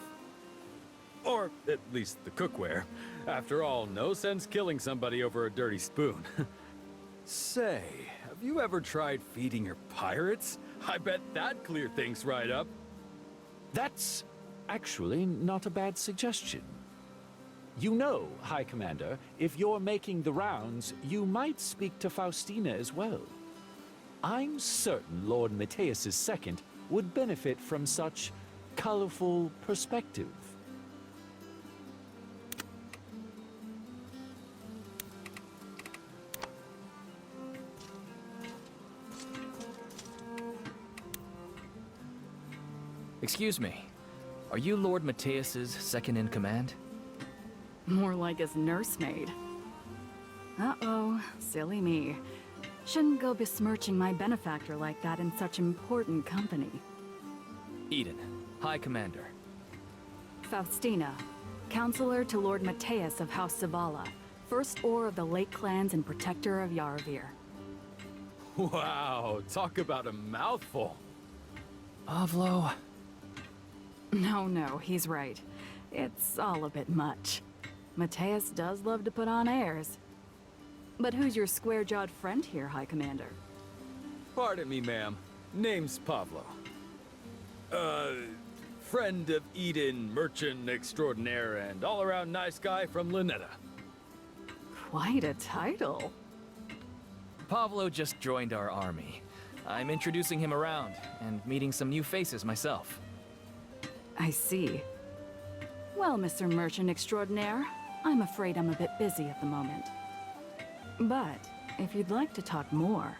Or at least the cookware. After all, no sense killing somebody over a dirty spoon. Say, have you ever tried feeding your pirates? I bet that'd clear things right up. That's actually not a bad suggestion. You know, High Commander, if you're making the rounds, you might speak to Faustina as well. I'm certain Lord Mateus' second would benefit from such colorful perspective. Excuse me. Are you Lord Mateus's second in command? More like his nursemaid. Uh-oh, silly me. Shouldn't go besmirching my benefactor like that in such important company. Eden, High Commander. Faustina, counselor to Lord Mateus of House Zavala, first Oar of the Lake Clans and protector of Yaravir. Wow, talk about a mouthful. Pavlo. No, he's right. It's all a bit much. Mateus does love to put on airs. But who's your square-jawed friend here, High Commander? Pardon me, ma'am. Name's Pavlo. Friend of Eden, merchant extraordinaire, and all-around nice guy from Linetta. Quite a title. Pavlo just joined our army. I'm introducing him around, and meeting some new faces myself. I see. Well, Mr. Merchant Extraordinaire, I'm afraid I'm a bit busy at the moment. But, if you'd like to talk more,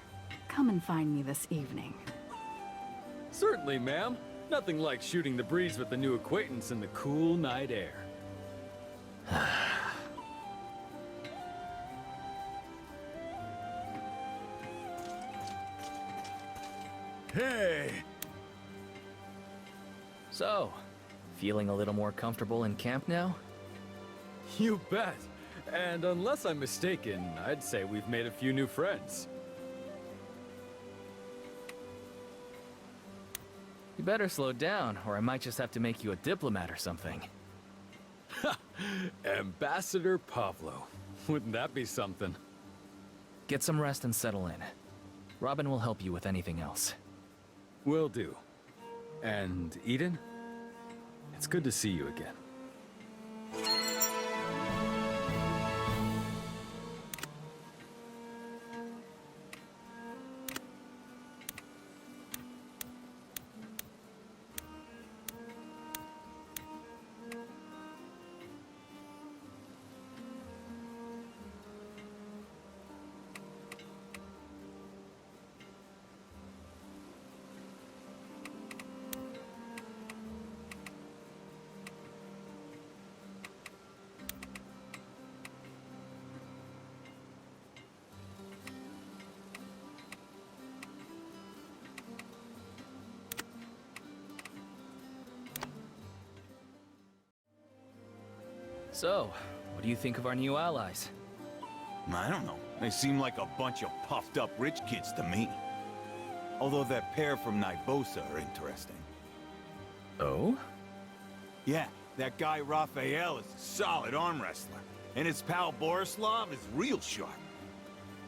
come and find me this evening. Certainly, ma'am. Nothing like shooting the breeze with a new acquaintance in the cool night air. Hey! So, feeling a little more comfortable in camp now? You bet. And unless I'm mistaken, I'd say we've made a few new friends. You better slow down, or I might just have to make you a diplomat or something. Ambassador Pavlo. Wouldn't that be something? Get some rest and settle in. Robin will help you with anything else. Will do. And Eden? It's good to see you again. So, what do you think of our new allies? I don't know. They seem like a bunch of puffed-up rich kids to me. Although that pair from Nibosa are interesting. Oh? Yeah, that guy Raphael is a solid arm wrestler. And his pal Borislav is real sharp.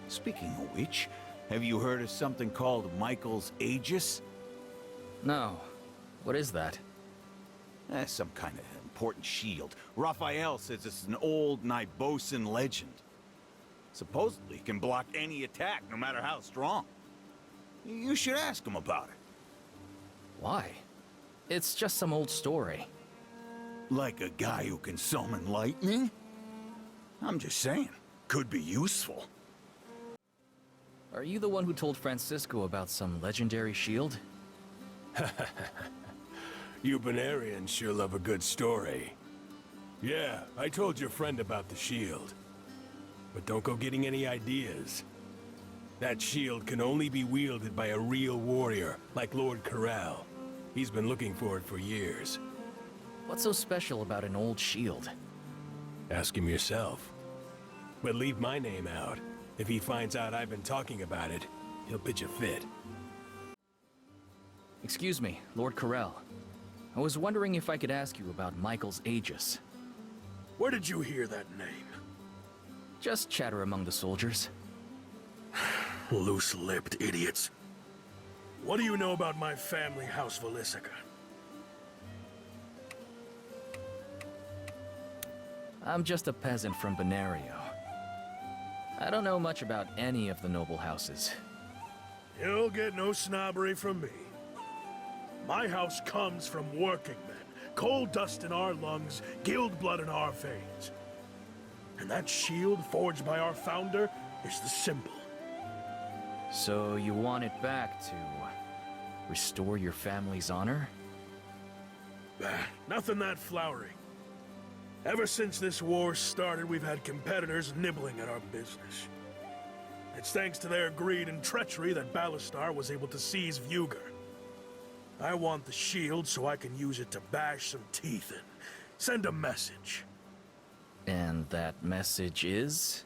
Speaking of which, have you heard of something called Michael's Aegis? No. What is that? Some kind of important shield. Raphael says it's an old Nibosan legend. Supposedly it can block any attack, no matter how strong. You should ask him about it. Why? It's just some old story. Like a guy who can summon lightning? I'm just saying, could be useful. Are you the one who told Francisco about some legendary shield? You Benarians sure love a good story. Yeah, I told your friend about the shield. But don't go getting any ideas. That shield can only be wielded by a real warrior, like Lord Corral. He's been looking for it for years. What's so special about an old shield? Ask him yourself. But leave my name out. If he finds out I've been talking about it, he'll pitch a fit. Excuse me, Lord Corral. I was wondering if I could ask you about Michael's Aegis. Where did you hear that name? Just chatter among the soldiers. Loose-lipped idiots. What do you know about my family, House Velisica? I'm just a peasant from Benario. I don't know much about any of the noble houses. You'll get no snobbery from me. My house comes from working men. Coal dust in our lungs, guild blood in our veins. And that shield forged by our founder is the symbol. So you want it back to restore your family's honor? Nothing that flowery. Ever since this war started, we've had competitors nibbling at our business. It's thanks to their greed and treachery that Ballastar was able to seize Vuger. I want the shield so I can use it to bash some teeth in. Send a message. And that message is?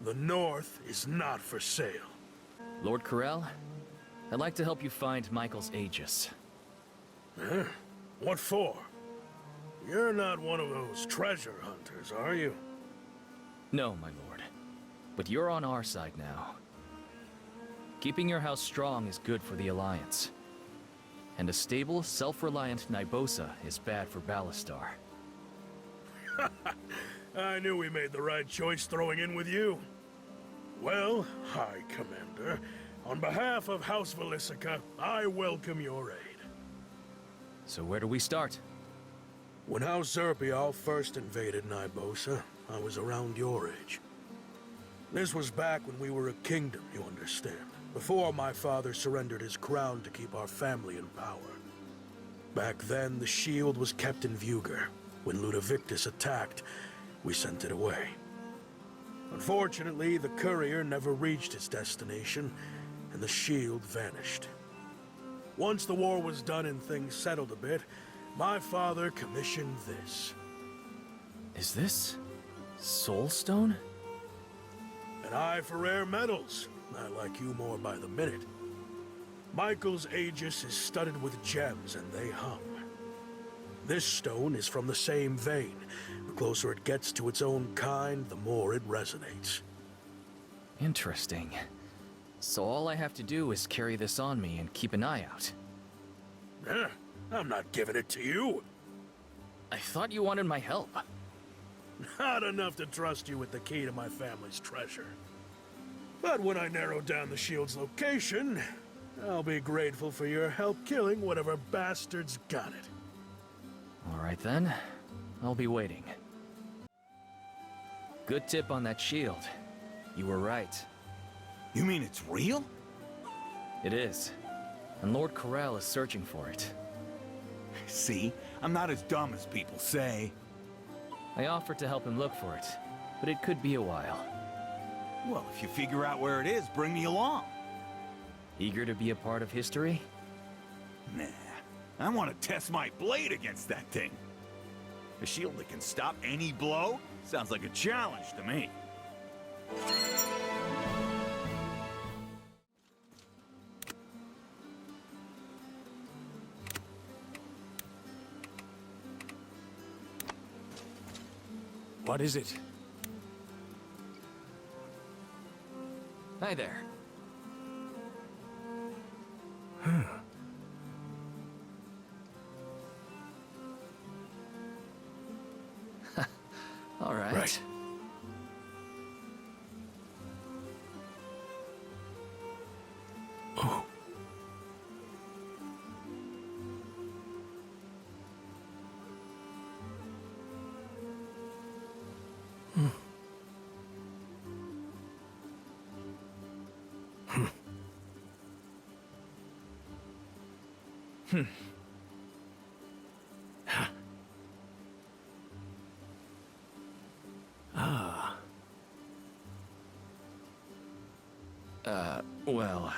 The North is not for sale. Lord Corral, I'd like to help you find Michael's Aegis. Huh? What for? You're not one of those treasure hunters, are you? No, my lord. But you're on our side now. Keeping your house strong is good for the Alliance. And a stable, self-reliant Nibosa is bad for Ballastar. I knew we made the right choice throwing in with you. Well, High Commander, on behalf of House Velisica, I welcome your aid. So where do we start? When House Zerpial first invaded Nibosa, I was around your age. This was back when we were a kingdom, you understand. Before my father surrendered his crown to keep our family in power. Back then, the shield was kept in Vuger. When Ludovictus attacked, we sent it away. Unfortunately, the courier never reached its destination, and the shield vanished. Once the war was done and things settled a bit, my father commissioned this. Is this Soulstone? An eye for rare metals. I like you more by the minute. Michael's Aegis is studded with gems, and they hum. This stone is from the same vein. The closer it gets to its own kind, the more it resonates. Interesting. So all I have to do is carry this on me and keep an eye out. I'm not giving it to you. I thought you wanted my help. Not enough to trust you with the key to my family's treasure. But when I narrow down the shield's location, I'll be grateful for your help killing whatever bastards got it. All right then. I'll be waiting. Good tip on that shield. You were right. You mean it's real? It is. And Lord Corral is searching for it. See? I'm not as dumb as people say. I offered to help him look for it, but it could be a while. Well, if you figure out where it is, bring me along. Eager to be a part of history? Nah. I want to test my blade against that thing. A shield that can stop any blow? Sounds like a challenge to me. What is it? Hi there. All right. Right. Oh. Ah. Well...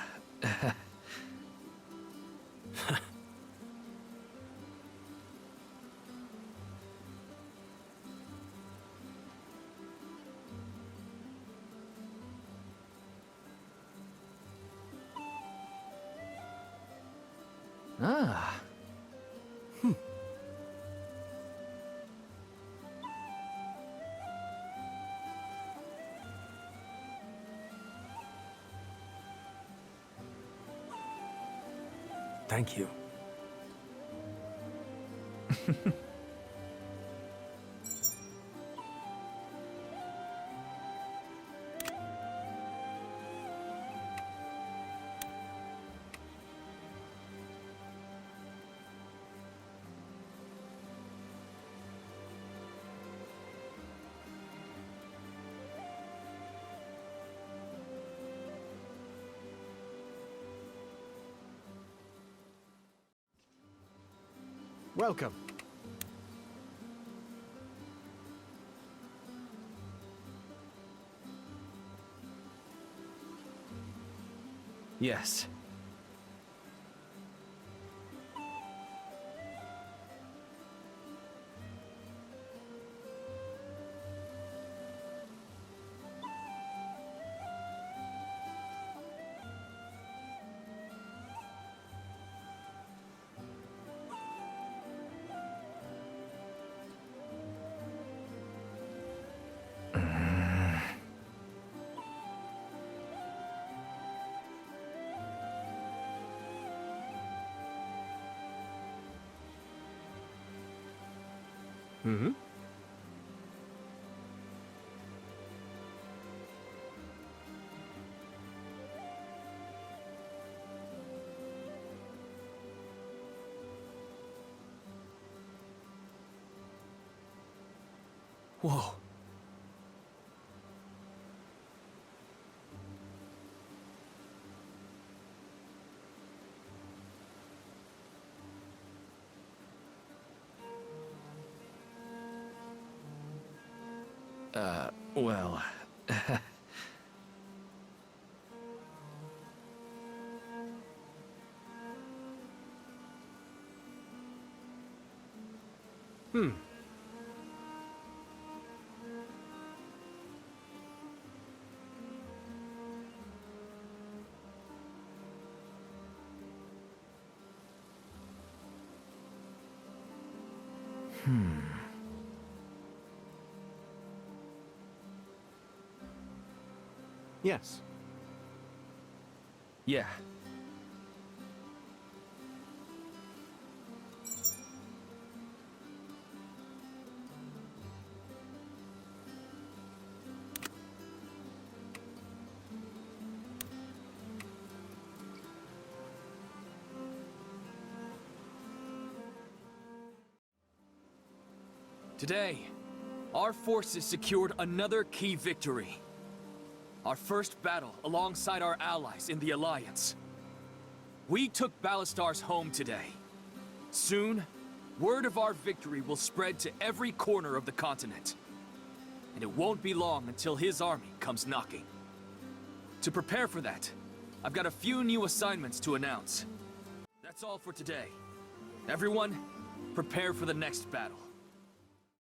Ah. Thank you. Welcome. Yes. Mm-hmm. Whoa. Well... Yes. Yeah. Today, our forces secured another key victory. Our first battle alongside our allies in the Alliance. We took Ballastar's home today. Soon, word of our victory will spread to every corner of the continent. And it won't be long until his army comes knocking. To prepare for that, I've got a few new assignments to announce. That's all for today. Everyone, prepare for the next battle.